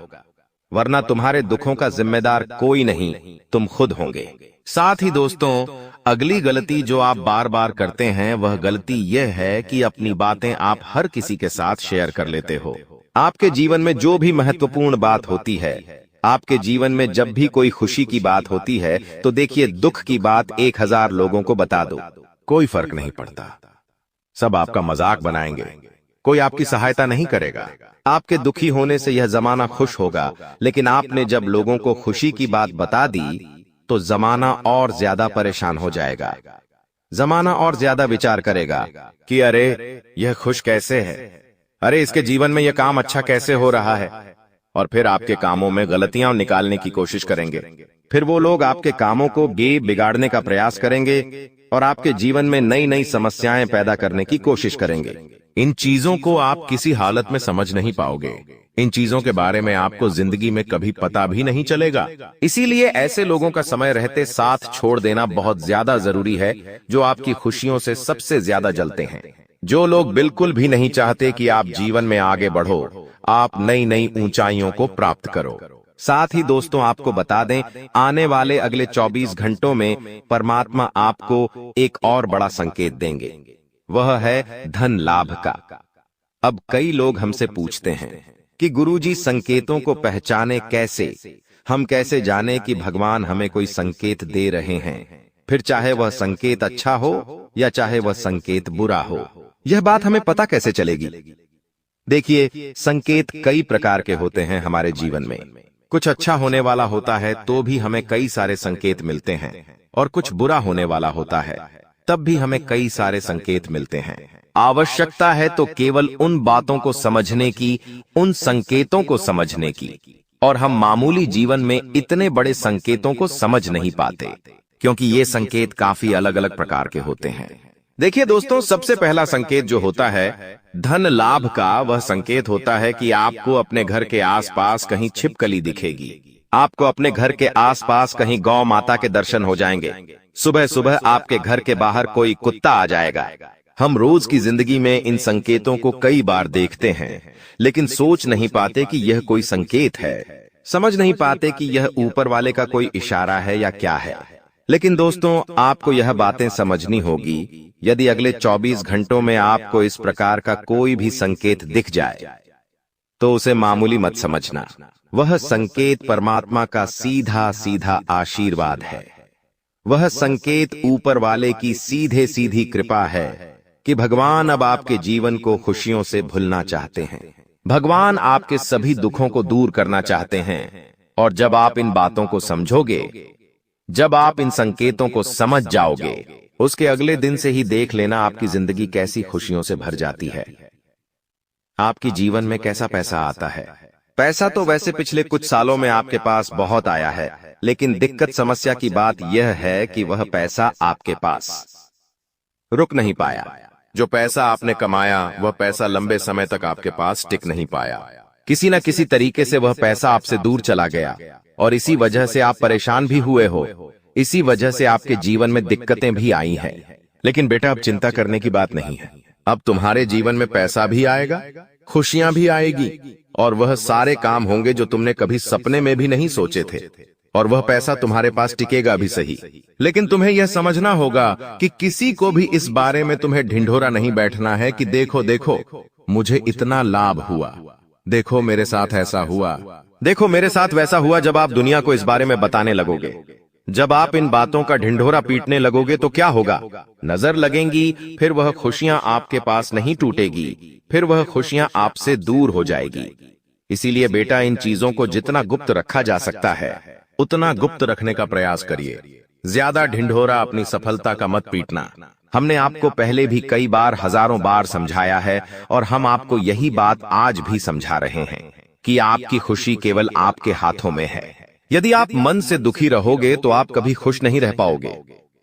वरना तुम्हारे दुखों का जिम्मेदार कोई नहीं, तुम खुद होंगे। साथ ही दोस्तों अगली गलती जो आप बार बार करते हैं वह गलती यह है कि अपनी बातें आप हर किसी के साथ शेयर कर लेते हो। आपके जीवन में जो भी महत्वपूर्ण बात होती है, आपके जीवन में जब भी कोई खुशी की बात होती है, तो देखिए दुख की बात 1000 लोगों को बता दो, कोई फर्क नहीं पड़ता। सब आपका मजाक बनाएंगे, कोई आपकी सहायता नहीं करेगा। आपके दुखी होने से यह जमाना खुश होगा, लेकिन आपने जब लोगों को खुशी की बात बता दी तो जमाना और ज्यादा परेशान हो जाएगा। जमाना और ज्यादा विचार करेगा कि अरे यह खुश कैसे है, अरे इसके जीवन में यह काम अच्छा कैसे हो रहा है, और फिर आपके कामों में गलतियां निकालने की कोशिश करेंगे। फिर वो लोग आपके कामों को बिगाड़ने का प्रयास करेंगे और आपके जीवन में नई नई समस्याएं पैदा करने की कोशिश करेंगे। इन चीजों को आप किसी हालत में समझ नहीं पाओगे। इन चीजों के बारे में आपको जिंदगी में कभी पता भी नहीं चलेगा। इसीलिए ऐसे लोगों का समय रहते साथ छोड़ देना बहुत ज्यादा जरूरी है, जो आपकी खुशियों से सबसे ज्यादा जलते हैं। जो लोग बिल्कुल भी नहीं चाहते कि आप जीवन में आगे बढ़ो, आप नई नई ऊंचाइयों को प्राप्त करो। साथ ही दोस्तों आपको बता दें, आने वाले अगले 24 घंटों में परमात्मा आपको एक और बड़ा संकेत देंगे, वह है धन लाभ का। अब कई लोग हमसे पूछते हैं कि गुरुजी संकेतों को पहचाने कैसे, हम कैसे जाने कि भगवान हमें कोई संकेत दे रहे हैं, फिर चाहे वह संकेत अच्छा हो या चाहे वह संकेत बुरा हो, यह बात हमें पता कैसे चलेगी? देखिए संकेत कई प्रकार के होते हैं हमारे जीवन में। कुछ अच्छा होने वाला होता है तो भी हमें कई सारे संकेत मिलते हैं, और कुछ बुरा होने वाला होता है तब भी हमें कई सारे संकेत मिलते हैं। आवश्यकता है तो केवल उन बातों को समझने की, उन संकेतों को समझने की, और हम मामूली जीवन में इतने बड़े संकेतों को समझ नहीं पाते, क्योंकि ये संकेत काफी अलग अलग प्रकार के होते हैं। देखिए दोस्तों, सबसे पहला संकेत जो होता है धन लाभ का, वह संकेत होता है कि आपको अपने घर के आसपास कहीं छिपकली दिखेगी। आपको अपने घर के आसपास कहीं गौ माता के दर्शन हो जाएंगे। सुबह सुबह आपके घर के बाहर कोई कुत्ता आ जाएगा। हम रोज की जिंदगी में इन संकेतों को कई बार देखते हैं, लेकिन सोच नहीं पाते कि यह कोई संकेत है, समझ नहीं पाते कि यह ऊपर वाले का कोई इशारा है या क्या है। लेकिन दोस्तों, आपको यह बातें समझनी होगी। यदि अगले 24 घंटों में आपको इस प्रकार का कोई भी संकेत दिख जाए तो उसे मामूली मत समझना। वह संकेत परमात्मा का सीधा सीधा आशीर्वाद है। वह संकेत ऊपर वाले की सीधे सीधी कृपा है कि भगवान अब आपके जीवन को खुशियों से भुलना चाहते हैं। भगवान आपके सभी दुखों को दूर करना चाहते हैं। और जब आप इन बातों को समझोगे, जब आप इन संकेतों को समझ जाओगे, उसके अगले दिन से ही देख लेना आपकी जिंदगी कैसी खुशियों से भर जाती है। आपकी जीवन में कैसा पैसा आता है। पैसा तो वैसे पिछले कुछ सालों में आपके पास बहुत आया है, लेकिन दिक्कत समस्या की बात यह है कि वह पैसा आपके पास रुक नहीं पाया। जो पैसा आपने कमाया, वह पैसा लंबे समय तक आपके पास टिक नहीं पाया। किसी न किसी तरीके से वह पैसा आपसे दूर चला गया, और इसी वजह से आप परेशान भी हुए हो। इसी वजह से आपके जीवन में दिक्कतें भी आई हैं। लेकिन बेटा, अब चिंता करने की बात नहीं है। अब तुम्हारे जीवन में पैसा भी आएगा, खुशियां भी आएगी, और वह सारे काम होंगे जो तुमने कभी सपने में भी नहीं सोचे थे। और वह पैसा तुम्हारे पास टिकेगा भी सही, लेकिन तुम्हें यह समझना होगा कि किसी को भी इस बारे में तुम्हें ढिंढोरा नहीं बैठना है कि देखो देखो मुझे इतना लाभ हुआ, देखो मेरे साथ ऐसा हुआ, देखो मेरे साथ वैसा हुआ। जब आप दुनिया को इस बारे में बताने लगोगे, जब आप इन बातों का ढिंढोरा पीटने लगोगे तो क्या होगा? नजर लगेंगी, फिर वह खुशियां आपके पास नहीं टूटेगी, फिर वह खुशियां आपसे दूर हो जाएगी। इसीलिए बेटा, इन चीजों को जितना गुप्त रखा जा सकता है उतना गुप्त रखने का प्रयास करिए। ज्यादा ढिंढोरा अपनी सफलता का मत पीटना। हमने आपको पहले भी कई बार, हजारों बार समझाया है, और हम आपको यही बात आज भी समझा रहे हैं कि आपकी खुशी केवल आपके हाथों में है। यदि आप मन से दुखी रहोगे तो आप कभी खुश नहीं रह पाओगे।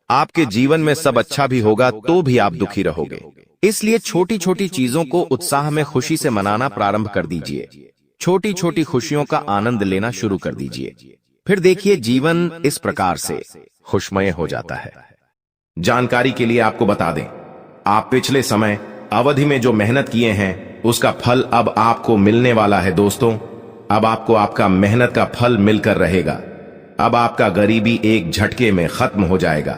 आपके जीवन में सब अच्छा भी होगा तो भी आप दुखी रहोगे। इसलिए छोटी छोटी चीजों को उत्साह में खुशी से मनाना प्रारंभ कर दीजिए। छोटी छोटी खुशियों का आनंद लेना शुरू कर दीजिए। फिर देखिए, जीवन इस प्रकार से खुशमय हो जाता है। जानकारी के लिए आपको बता दें, आप पिछले समय अवधि में जो मेहनत किए हैं उसका फल अब आपको मिलने वाला है। दोस्तों, अब आपको आपका मेहनत का फल मिलकर रहेगा। अब आपका गरीबी एक झटके में खत्म हो जाएगा।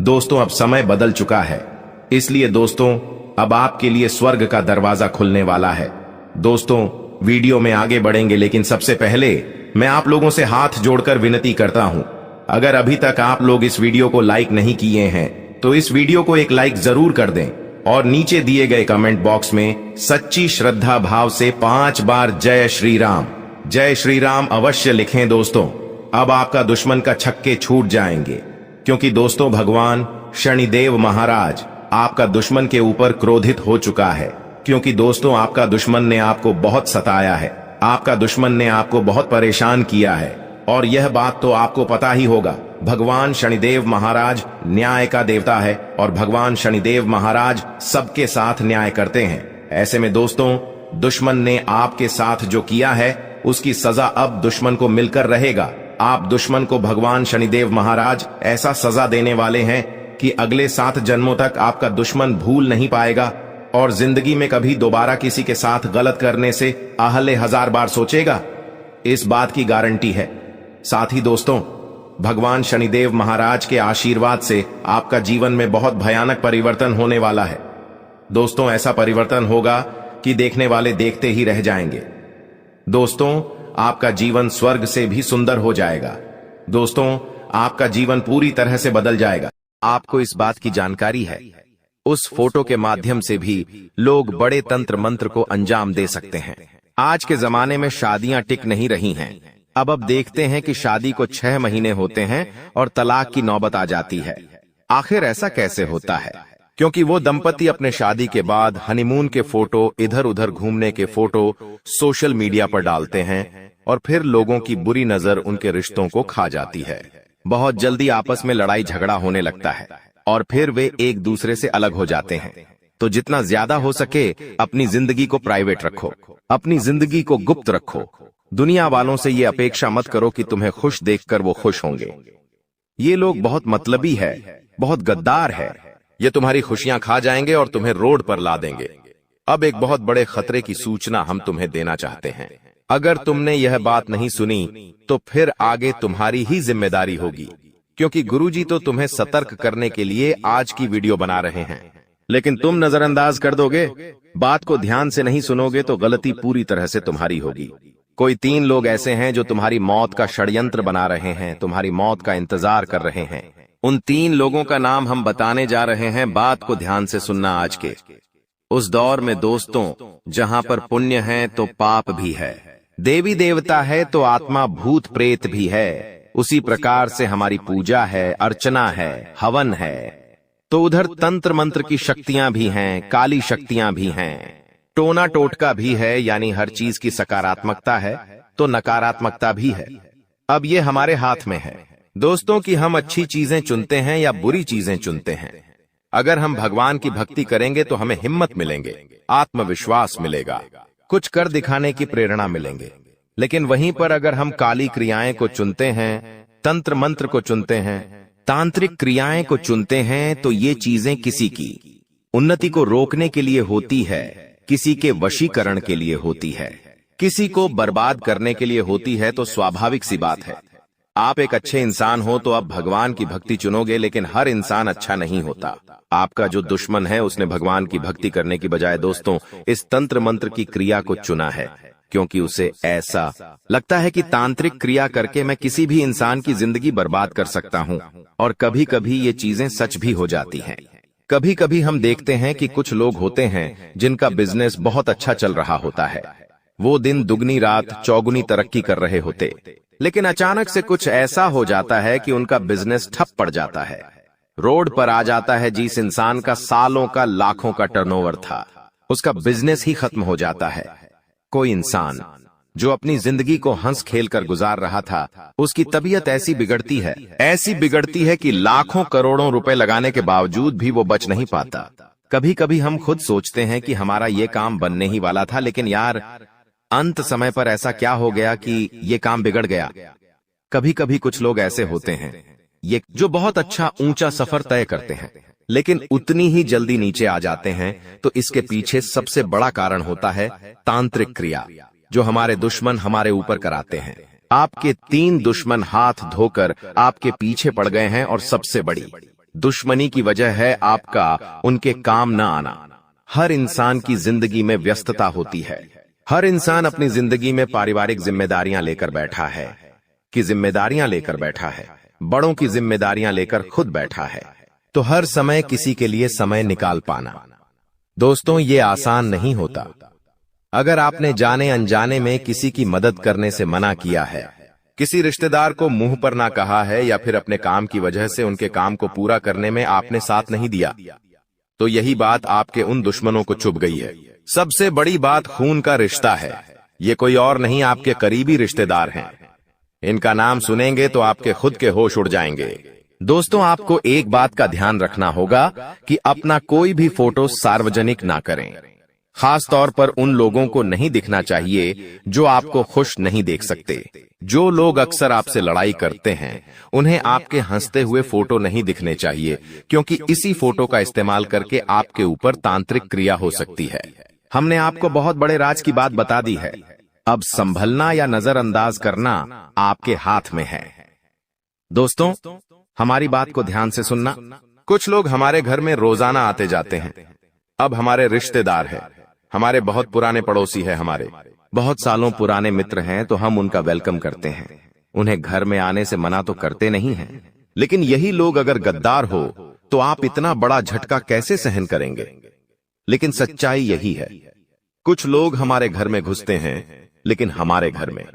दोस्तों, अब समय बदल चुका है, इसलिए दोस्तों अब आपके लिए स्वर्ग का दरवाजा खुलने वाला है। दोस्तों, वीडियो में आगे बढ़ेंगे, लेकिन सबसे पहले मैं आप लोगों से हाथ जोड़कर विनती करता हूं, अगर अभी तक आप लोग इस वीडियो को लाइक नहीं किए हैं तो इस वीडियो को एक लाइक जरूर कर दें, और नीचे दिए गए कमेंट बॉक्स में सच्ची श्रद्धा भाव से 5 बार जय श्री राम अवश्य लिखें। दोस्तों, अब आपका दुश्मन का छक्के छूट जाएंगे, क्योंकि दोस्तों भगवान शनिदेव महाराज आपका दुश्मन के ऊपर क्रोधित हो चुका है। क्योंकि दोस्तों, आपका दुश्मन ने आपको बहुत सताया है, आपका दुश्मन ने आपको बहुत परेशान किया है, और यह बात तो आपको पता ही होगा। भगवान शनिदेव महाराज न्याय का देवता है, और भगवान शनिदेव महाराज सबके साथ न्याय करते हैं। ऐसे में दोस्तों, दुश्मन ने आपके साथ जो किया है उसकी सजा अब दुश्मन को मिलकर रहेगा। आप दुश्मन को भगवान शनिदेव महाराज ऐसा सजा देने वाले हैं कि अगले 7 जन्मों तक आपका दुश्मन भूल नहीं पाएगा, और जिंदगी में कभी दोबारा किसी के साथ गलत करने से अहले 1000 बार सोचेगा। इस बात की गारंटी है। साथ ही दोस्तों, भगवान शनिदेव महाराज के आशीर्वाद से आपका जीवन में बहुत भयानक परिवर्तन होने वाला है। दोस्तों, ऐसा परिवर्तन होगा कि देखने वाले देखते ही रह जाएंगे। दोस्तों, आपका जीवन स्वर्ग से भी सुंदर हो जाएगा। दोस्तों, आपका जीवन पूरी तरह से बदल जाएगा। आपको इस बात की जानकारी है, उस फोटो के माध्यम से भी लोग बड़े तंत्र मंत्र को अंजाम दे सकते हैं। आज के जमाने में शादियां टिक नहीं रही हैं, अब देखते हैं कि शादी को 6 महीने होते हैं और तलाक की नौबत आ जाती है। आखिर ऐसा कैसे होता है? क्योंकि वो दंपति अपने शादी के बाद हनीमून के फोटो, इधर उधर घूमने के फोटो सोशल मीडिया पर डालते हैं और फिर लोगों की बुरी नजर उनके रिश्तों को खा जाती है। बहुत जल्दी आपस में लड़ाई झगड़ा होने लगता है और फिर वे एक दूसरे से अलग हो जाते हैं। तो जितना ज्यादा हो सके अपनी जिंदगी को प्राइवेट रखो, अपनी जिंदगी को गुप्त रखो। दुनिया वालों से ये अपेक्षा मत करो कि तुम्हें खुश देखकर वो खुश होंगे। ये लोग बहुत मतलबी है, बहुत गद्दार है। ये तुम्हारी खुशियां खा जाएंगे और तुम्हें रोड पर ला देंगे। अब एक बहुत बड़े खतरे की सूचना हम तुम्हें देना चाहते हैं। अगर तुमने यह बात नहीं सुनी तो फिर आगे तुम्हारी ही जिम्मेदारी होगी, क्योंकि गुरुजी तो तुम्हें सतर्क करने के लिए आज की वीडियो बना रहे हैं। लेकिन तुम नजरअंदाज कर दोगे, बात को ध्यान से नहीं सुनोगे तो गलती पूरी तरह से तुम्हारी होगी। कोई 3 लोग ऐसे हैं जो तुम्हारी मौत का षड्यंत्र बना रहे हैं, तुम्हारी मौत का इंतजार कर रहे हैं। उन 3 लोगों का नाम हम बताने जा रहे हैं। बात को ध्यान से सुनना। आज के उस दौर में दोस्तों, जहां पर पुण्य है तो पाप भी है, देवी देवता है तो आत्मा भूत प्रेत भी है, उसी प्रकार से हमारी पूजा है, अर्चना है, हवन है, तो उधर तंत्र मंत्र की शक्तियां भी हैं, काली शक्तियां भी हैं, टोना टोटका भी है। यानी हर चीज की सकारात्मकता है तो नकारात्मकता भी है। अब ये हमारे हाथ में है दोस्तों कि हम अच्छी चीजें चुनते हैं या बुरी चीजें चुनते हैं। अगर हम भगवान की भक्ति करेंगे तो हमें हिम्मत मिलेंगे, आत्मविश्वास मिलेगा, कुछ कर दिखाने की प्रेरणा मिलेंगे। लेकिन वहीं पर अगर हम काली क्रियाएं को चुनते हैं, तंत्र मंत्र को चुनते हैं, तांत्रिक क्रियाएं को चुनते हैं, तो ये चीजें किसी की उन्नति को रोकने के लिए होती है, किसी के वशीकरण के लिए होती है, किसी को बर्बाद करने के लिए होती है। तो स्वाभाविक सी बात है, आप एक अच्छे इंसान हो तो आप भगवान की भक्ति चुनोगे। लेकिन हर इंसान अच्छा नहीं होता। आपका जो दुश्मन है उसने भगवान की भक्ति करने की बजाय दोस्तों इस तंत्र मंत्र की क्रिया को चुना है, क्योंकि उसे ऐसा लगता है कि तांत्रिक क्रिया करके मैं किसी भी इंसान की जिंदगी बर्बाद कर सकता हूं। और कभी कभी ये चीजें सच भी हो जाती हैं। कभी कभी हम देखते हैं कि कुछ लोग होते हैं जिनका बिजनेस बहुत अच्छा चल रहा होता है, वो दिन दुगनी रात चौगुनी तरक्की कर रहे होते, लेकिन अचानक से कुछ ऐसा हो जाता है कि उनका बिजनेस ठप पड़ जाता है। रोड पर आ जाता है जिस इंसान का सालों का लाखों का टर्नओवर था, उसका बिजनेस ही खत्म हो जाता है। कोई इंसान जो अपनी जिंदगी को हंस खेल कर गुजार रहा था, उसकी तबीयत ऐसी बिगड़ती है कि लाखों करोड़ों रुपए लगाने के बावजूद भी वो बच नहीं पाता। कभी कभी हम खुद सोचते हैं कि हमारा ये काम बनने ही वाला था, लेकिन यार अंत समय पर ऐसा क्या हो गया कि ये काम बिगड़ गया। कभी कभी कुछ लोग ऐसे होते हैं ये जो बहुत अच्छा ऊंचा सफर तय करते हैं, लेकिन उतनी ही जल्दी नीचे आ जाते हैं। तो इसके पीछे सबसे बड़ा कारण होता है तांत्रिक क्रिया, जो हमारे दुश्मन हमारे ऊपर कराते हैं। आपके 3 दुश्मन हाथ धोकर आपके पीछे पड़ गए हैं और सबसे बड़ी दुश्मनी की वजह है आपका उनके काम न आना। हर इंसान की जिंदगी में व्यस्तता होती है। हर इंसान अपनी जिंदगी में पारिवारिक जिम्मेदारियां लेकर बैठा है, बड़ों की जिम्मेदारियां लेकर खुद बैठा है। तो हर समय किसी के लिए समय निकाल पाना दोस्तों ये आसान नहीं होता। अगर आपने जाने अनजाने में किसी की मदद करने से मना किया है, किसी रिश्तेदार को मुंह पर ना कहा है, या फिर अपने काम की वजह से उनके काम को पूरा करने में आपने साथ नहीं दिया, तो यही बात आपके उन दुश्मनों को चुभ गई है। सबसे बड़ी बात खून का रिश्ता है। ये कोई और नहीं, आपके करीबी रिश्तेदार हैं। इनका नाम सुनेंगे तो आपके खुद के होश उड़ जाएंगे। दोस्तों आपको एक बात का ध्यान रखना होगा कि अपना कोई भी फोटो सार्वजनिक ना करें। खास तौर पर उन लोगों को नहीं दिखना चाहिए जो आपको खुश नहीं देख सकते। जो लोग अक्सर आपसे लड़ाई करते हैं उन्हें आपके हंसते हुए फोटो नहीं दिखने चाहिए, क्योंकि इसी फोटो का इस्तेमाल करके आपके ऊपर तांत्रिक क्रिया हो सकती है। हमने आपको बहुत बड़े राज की बात बता दी है। अब संभलना या नजरअंदाज करना आपके हाथ में है। दोस्तों हमारी बात को ध्यान से सुनना। कुछ लोग हमारे घर में रोजाना आते जाते हैं। अब हमारे रिश्तेदार हैं, हमारे बहुत पुराने पड़ोसी हैं, हमारे बहुत सालों पुराने मित्र हैं, तो हम उनका वेलकम करते हैं। उन्हें घर में आने से मना तो करते नहीं हैं, लेकिन यही लोग अगर गद्दार हो तो आप इतना बड़ा झटका कैसे सहन करेंगे। लेकिन सच्चाई यही है, कुछ लोग हमारे घर में घुसते हैं लेकिन हमारे घर में,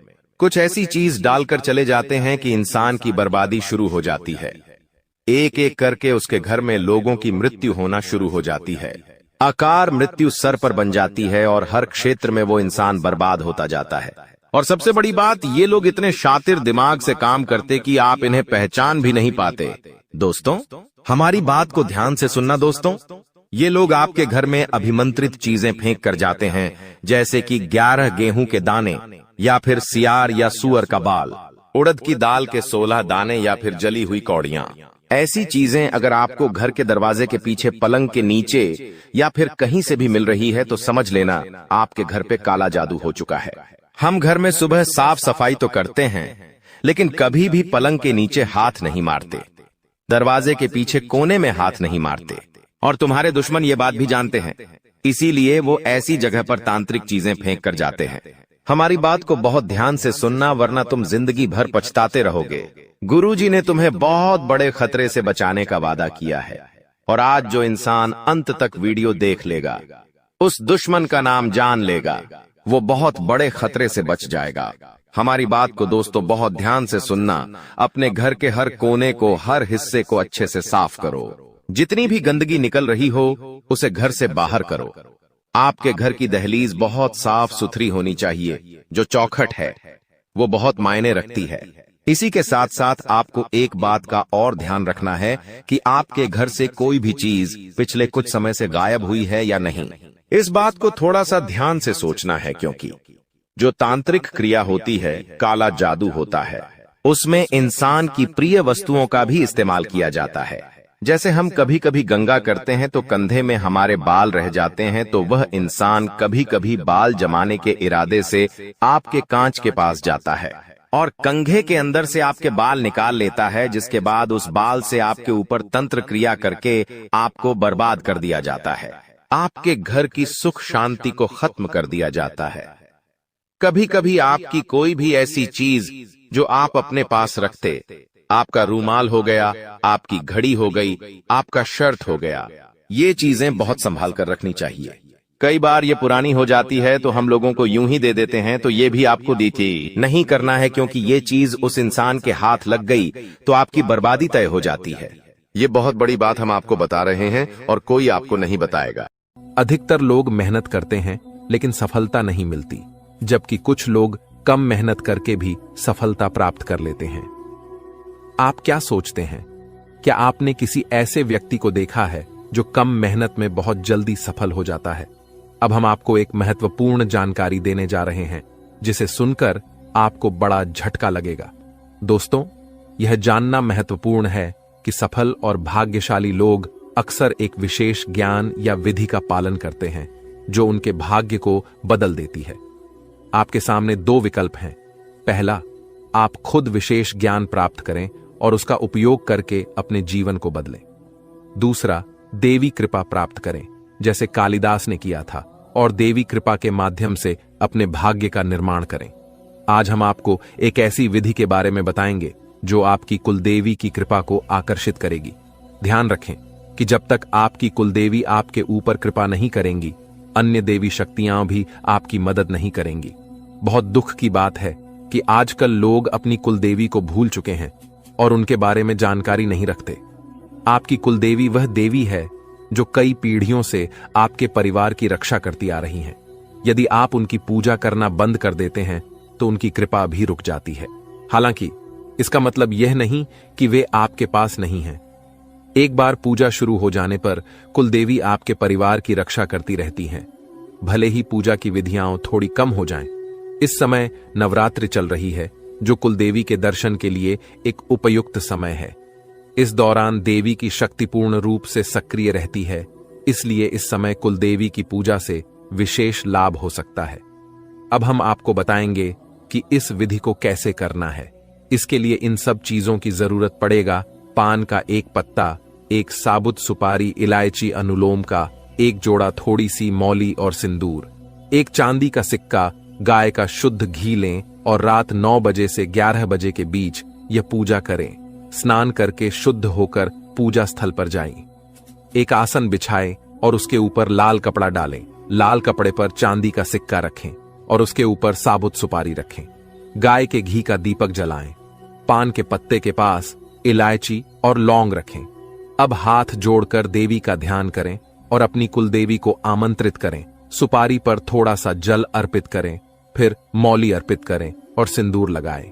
कुछ ऐसी चीज डालकर चले जाते हैं कि इंसान की बर्बादी शुरू हो जाती है। एक एक करके उसके घर में लोगों की मृत्यु होना शुरू हो जाती है। अकाल मृत्यु सर पर बन जाती है और हर क्षेत्र में वो इंसान बर्बाद होता जाता है। और सबसे बड़ी बात, ये लोग इतने शातिर दिमाग से काम करते कि आप इन्हें पहचान भी नहीं पाते। दोस्तों, हमारी बात को ध्यान से सुनना दोस्तों। ये लोग आपके घर में अभिमंत्रित चीजें फेंक कर जाते हैं, जैसे कि 11 गेहूं के दाने, या फिर सियार या सूअर का बाल, उड़द की दाल के 16 दाने, या फिर जली हुई कौड़ियां। ऐसी चीजें अगर आपको घर के दरवाजे के पीछे, पलंग के नीचे या फिर कहीं से भी मिल रही है तो समझ लेना आपके घर पे काला जादू हो चुका है। हम घर में सुबह साफ सफाई तो करते हैं, लेकिन कभी भी पलंग के नीचे हाथ नहीं मारते, दरवाजे के पीछे कोने में हाथ नहीं मारते। और तुम्हारे दुश्मन ये बात भी जानते हैं, इसीलिए वो ऐसी जगह पर तांत्रिक चीजें फेंक कर जाते हैं। हमारी बात को बहुत ध्यान से सुनना, वरना तुम जिंदगी भर पछताते रहोगे। गुरुजी ने तुम्हें बहुत बड़े खतरे से बचाने का वादा किया है, और आज जो इंसान अंत तक वीडियो देख लेगा, उस दुश्मन का नाम जान लेगा, वो बहुत बड़े खतरे से बच जाएगा। हमारी बात को दोस्तों बहुत ध्यान से सुनना। अपने घर के हर कोने को, हर हिस्से को अच्छे से साफ करो। जितनी भी गंदगी निकल रही हो उसे घर से बाहर करो। आपके घर की दहलीज बहुत साफ सुथरी होनी चाहिए। जो चौखट है वो बहुत मायने रखती है। इसी के साथ साथ आपको एक बात का और ध्यान रखना है कि आपके घर से कोई भी चीज पिछले कुछ समय से गायब हुई है या नहीं। इस बात को थोड़ा सा ध्यान से सोचना है, क्योंकि जो तांत्रिक क्रिया होती है, काला जादू होता है, उसमें इंसान की प्रिय वस्तुओं का भी इस्तेमाल किया जाता है। जैसे हम कभी कभी गंगा करते हैं तो कंधे में हमारे बाल रह जाते हैं, तो वह इंसान कभी कभी बाल जमाने के इरादे से आपके कांच के पास जाता है और कंघे के अंदर से आपके बाल निकाल लेता है, जिसके बाद उस बाल से आपके ऊपर तंत्र क्रिया करके आपको बर्बाद कर दिया जाता है। आपके घर की सुख शांति को खत्म कर दिया जाता है। कभी कभी आपकी कोई भी ऐसी चीज जो आप अपने पास रखते, आपका रूमाल हो गया, आपकी घड़ी हो गई, आपका शर्ट हो गया, ये चीजें बहुत संभाल कर रखनी चाहिए। कई बार ये पुरानी हो जाती है तो हम लोगों को यूं ही दे देते हैं, तो ये भी आपको दी थी नहीं करना है, क्योंकि ये चीज उस इंसान के हाथ लग गई तो आपकी बर्बादी तय हो जाती है। ये बहुत बड़ी बात हम आपको बता रहे हैं और कोई आपको नहीं बताएगा। अधिकतर लोग मेहनत करते हैं लेकिन सफलता नहीं मिलती, जबकि कुछ लोग कम मेहनत करके भी सफलता प्राप्त कर लेते हैं। आप क्या सोचते हैं? क्या आपने किसी ऐसे व्यक्ति को देखा है जो कम मेहनत में बहुत जल्दी सफल हो जाता है? अब हम आपको एक महत्वपूर्ण जानकारी देने जा रहे हैं, जिसे सुनकर आपको बड़ा झटका लगेगा। दोस्तों, यह जानना महत्वपूर्ण है कि सफल और भाग्यशाली लोग अक्सर एक विशेष ज्ञान या विधि का पालन करते हैं जो उनके भाग्य को बदल देती है। आपके सामने 2 विकल्प हैं। पहला, आप खुद विशेष ज्ञान प्राप्त करें और उसका उपयोग करके अपने जीवन को बदलें। दूसरा, देवी कृपा प्राप्त करें, जैसे कालिदास ने किया था, और देवी कृपा के माध्यम से अपने भाग्य का निर्माण करें। आज हम आपको एक ऐसी विधि के बारे में बताएंगे जो आपकी कुलदेवी की कृपा को आकर्षित करेगी। ध्यान रखें कि जब तक आपकी कुलदेवी आपके ऊपर कृपा नहीं करेंगी, अन्य देवी शक्तियां भी आपकी मदद नहीं करेंगी। बहुत दुख की बात है कि आजकल लोग अपनी कुलदेवी को भूल चुके हैं और उनके बारे में जानकारी नहीं रखते। आपकी कुलदेवी वह देवी है जो कई पीढ़ियों से आपके परिवार की रक्षा करती आ रही हैं। यदि आप उनकी पूजा करना बंद कर देते हैं तो उनकी कृपा भी रुक जाती है। हालांकि इसका मतलब यह नहीं कि वे आपके पास नहीं हैं। एक बार पूजा शुरू हो जाने पर कुलदेवी आपके परिवार की रक्षा करती रहती हैं, भले ही पूजा की विधियां थोड़ी कम हो जाएं। इस समय नवरात्रि चल रही है, जो कुलदेवी के दर्शन के लिए एक उपयुक्त समय है। इस दौरान देवी की शक्ति पूर्ण रूप से सक्रिय रहती है, इसलिए इस समय कुलदेवी की पूजा से विशेष लाभ हो सकता है। अब हम आपको बताएंगे कि इस विधि को कैसे करना है। इसके लिए इन सब चीजों की जरूरत पड़ेगा: पान का 1 पत्ता, 1 साबुत सुपारी, इलायची, अनुलोम का 1 जोड़ा, थोड़ी सी मौली और सिंदूर, 1 चांदी का सिक्का, गाय का शुद्ध घी लें और रात 9 बजे से 11 बजे के बीच यह पूजा करें। स्नान करके शुद्ध होकर पूजा स्थल पर जाएं। एक आसन बिछाएं और उसके ऊपर लाल कपड़ा डालें। लाल कपड़े पर चांदी का सिक्का रखें और उसके ऊपर साबुत सुपारी रखें। गाय के घी का दीपक जलाएं। पान के पत्ते के पास इलायची और लौंग रखें। अब हाथ जोड़कर देवी का ध्यान करें और अपनी कुलदेवी को आमंत्रित करें। सुपारी पर थोड़ा सा जल अर्पित करें, फिर मौली अर्पित करें और सिंदूर लगाएं।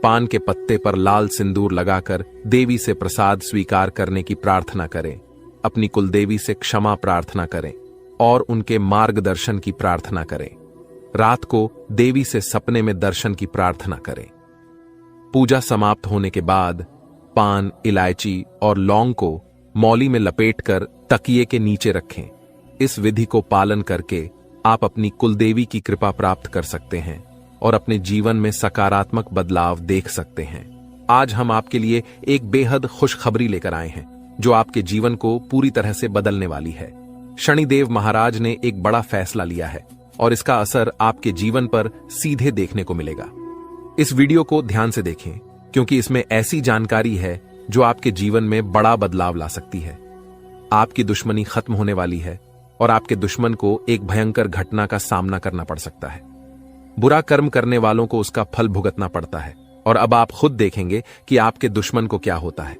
पान के पत्ते पर लाल सिंदूर लगाकर देवी से प्रसाद स्वीकार करने की प्रार्थना करें। अपनी कुलदेवी से क्षमा प्रार्थना करें और उनके मार्गदर्शन की प्रार्थना करें। रात को देवी से सपने में दर्शन की प्रार्थना करें। पूजा समाप्त होने के बाद पान, इलायची और लौंग को मौली में लपेटकर तकिए के नीचे रखें। इस विधि को पालन करके आप अपनी कुलदेवी की कृपा प्राप्त कर सकते हैं और अपने जीवन में सकारात्मक बदलाव देख सकते हैं। आज हम आपके लिए एक बेहद खुशखबरी लेकर आए हैं जो आपके जीवन को पूरी तरह से बदलने वाली है। शनिदेव महाराज ने एक बड़ा फैसला लिया है और इसका असर आपके जीवन पर सीधे देखने को मिलेगा। इस वीडियो को ध्यान से देखें क्योंकि इसमें ऐसी जानकारी है जो आपके जीवन में बड़ा बदलाव ला सकती है। आपकी दुश्मनी खत्म होने वाली है और आपके दुश्मन को एक भयंकर घटना का सामना करना पड़ सकता है। बुरा कर्म करने वालों को उसका फल भुगतना पड़ता है और अब आप खुद देखेंगे कि आपके दुश्मन को क्या होता है।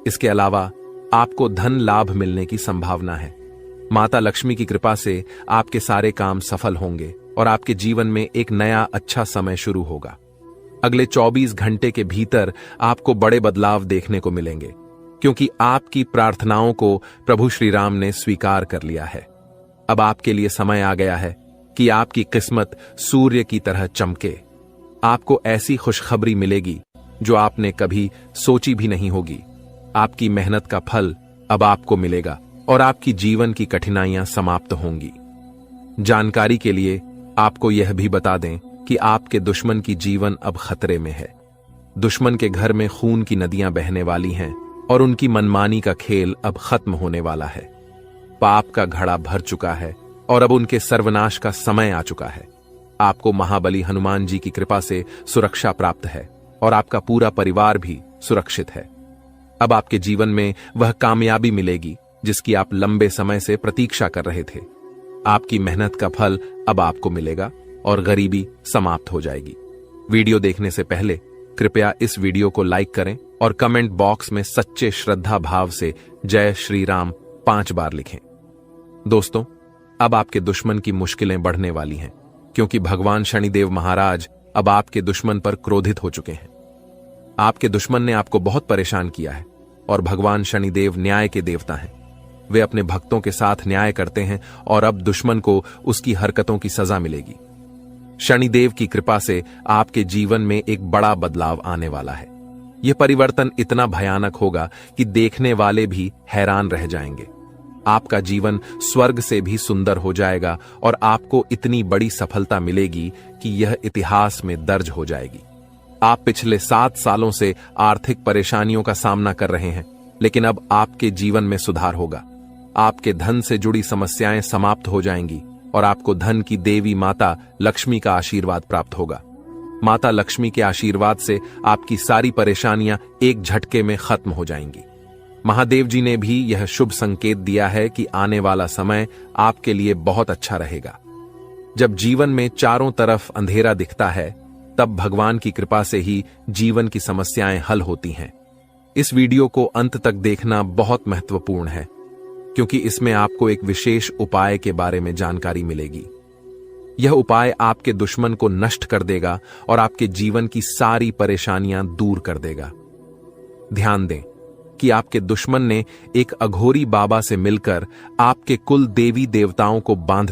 इसके अलावा आपको धन लाभ मिलने की संभावना है। माता लक्ष्मी की कृपा से आपके सारे काम सफल होंगे और आपके जीवन में एक नया अच्छा समय शुरू होगा। अगले 24 घंटे के भीतर आपको बड़े बदलाव देखने को मिलेंगे क्योंकि आपकी प्रार्थनाओं को प्रभु श्री राम ने स्वीकार कर लिया है। अब आपके लिए समय आ गया है कि आपकी किस्मत सूर्य की तरह चमके। आपको ऐसी खुशखबरी मिलेगी जो आपने कभी सोची भी नहीं होगी। आपकी मेहनत का फल अब आपको मिलेगा और आपकी जीवन की कठिनाइयां समाप्त होंगी। जानकारी के लिए आपको यह भी बता दें कि आपके दुश्मन की जीवन अब खतरे में है। दुश्मन के घर में खून की नदियां बहने वाली हैं और उनकी मनमानी का खेल अब खत्म होने वाला है। पाप का घड़ा भर चुका है और अब उनके सर्वनाश का समय आ चुका है। आपको महाबली हनुमान जी की कृपा से सुरक्षा प्राप्त है और आपका पूरा परिवार भी सुरक्षित है। अब आपके जीवन में वह कामयाबी मिलेगी जिसकी आप लंबे समय से प्रतीक्षा कर रहे थे। आपकी मेहनत का फल अब आपको मिलेगा और गरीबी समाप्त हो जाएगी। वीडियो देखने से पहले कृपया इस वीडियो को लाइक करें और कमेंट बॉक्स में सच्चे श्रद्धा भाव से जय श्री राम 5 बार लिखें। दोस्तों, अब आपके दुश्मन की मुश्किलें बढ़ने वाली हैं क्योंकि भगवान शनिदेव महाराज अब आपके दुश्मन पर क्रोधित हो चुके हैं। आपके दुश्मन ने आपको बहुत परेशान किया है और भगवान शनिदेव न्याय के देवता हैं। वे अपने भक्तों के साथ न्याय करते हैं और अब दुश्मन को उसकी हरकतों की सजा मिलेगी। शनिदेव की कृपा से आपके जीवन में एक बड़ा बदलाव आने वाला है। यह परिवर्तन इतना भयानक होगा कि देखने वाले भी हैरान रह जाएंगे। आपका जीवन स्वर्ग से भी सुंदर हो जाएगा और आपको इतनी बड़ी सफलता मिलेगी कि यह इतिहास में दर्ज हो जाएगी। आप पिछले 7 सालों से आर्थिक परेशानियों का सामना कर रहे हैं, लेकिन अब आपके जीवन में सुधार होगा। आपके धन से जुड़ी समस्याएं समाप्त हो जाएंगी और आपको धन की देवी माता लक्ष्मी का आशीर्वाद प्राप्त होगा। माता लक्ष्मी के आशीर्वाद से आपकी सारी परेशानियां एक झटके में खत्म हो जाएंगी। महादेव जी ने भी यह शुभ संकेत दिया है कि आने वाला समय आपके लिए बहुत अच्छा रहेगा। जब जीवन में चारों तरफ अंधेरा दिखता है, तब भगवान की कृपा से ही जीवन की समस्याएं हल होती हैं। इस वीडियो को अंत तक देखना बहुत महत्वपूर्ण है क्योंकि इसमें आपको एक विशेष उपाय के बारे में जानकारी मिलेगी। यह उपाय आपके दुश्मन को नष्ट कर देगा और आपके जीवन की सारी परेशानियां दूर कर देगा। ध्यान दें कि आपके दुश्मन ने एक अघोरी बाबा से मिलकर आपके कुल देवी देवताओं को बांध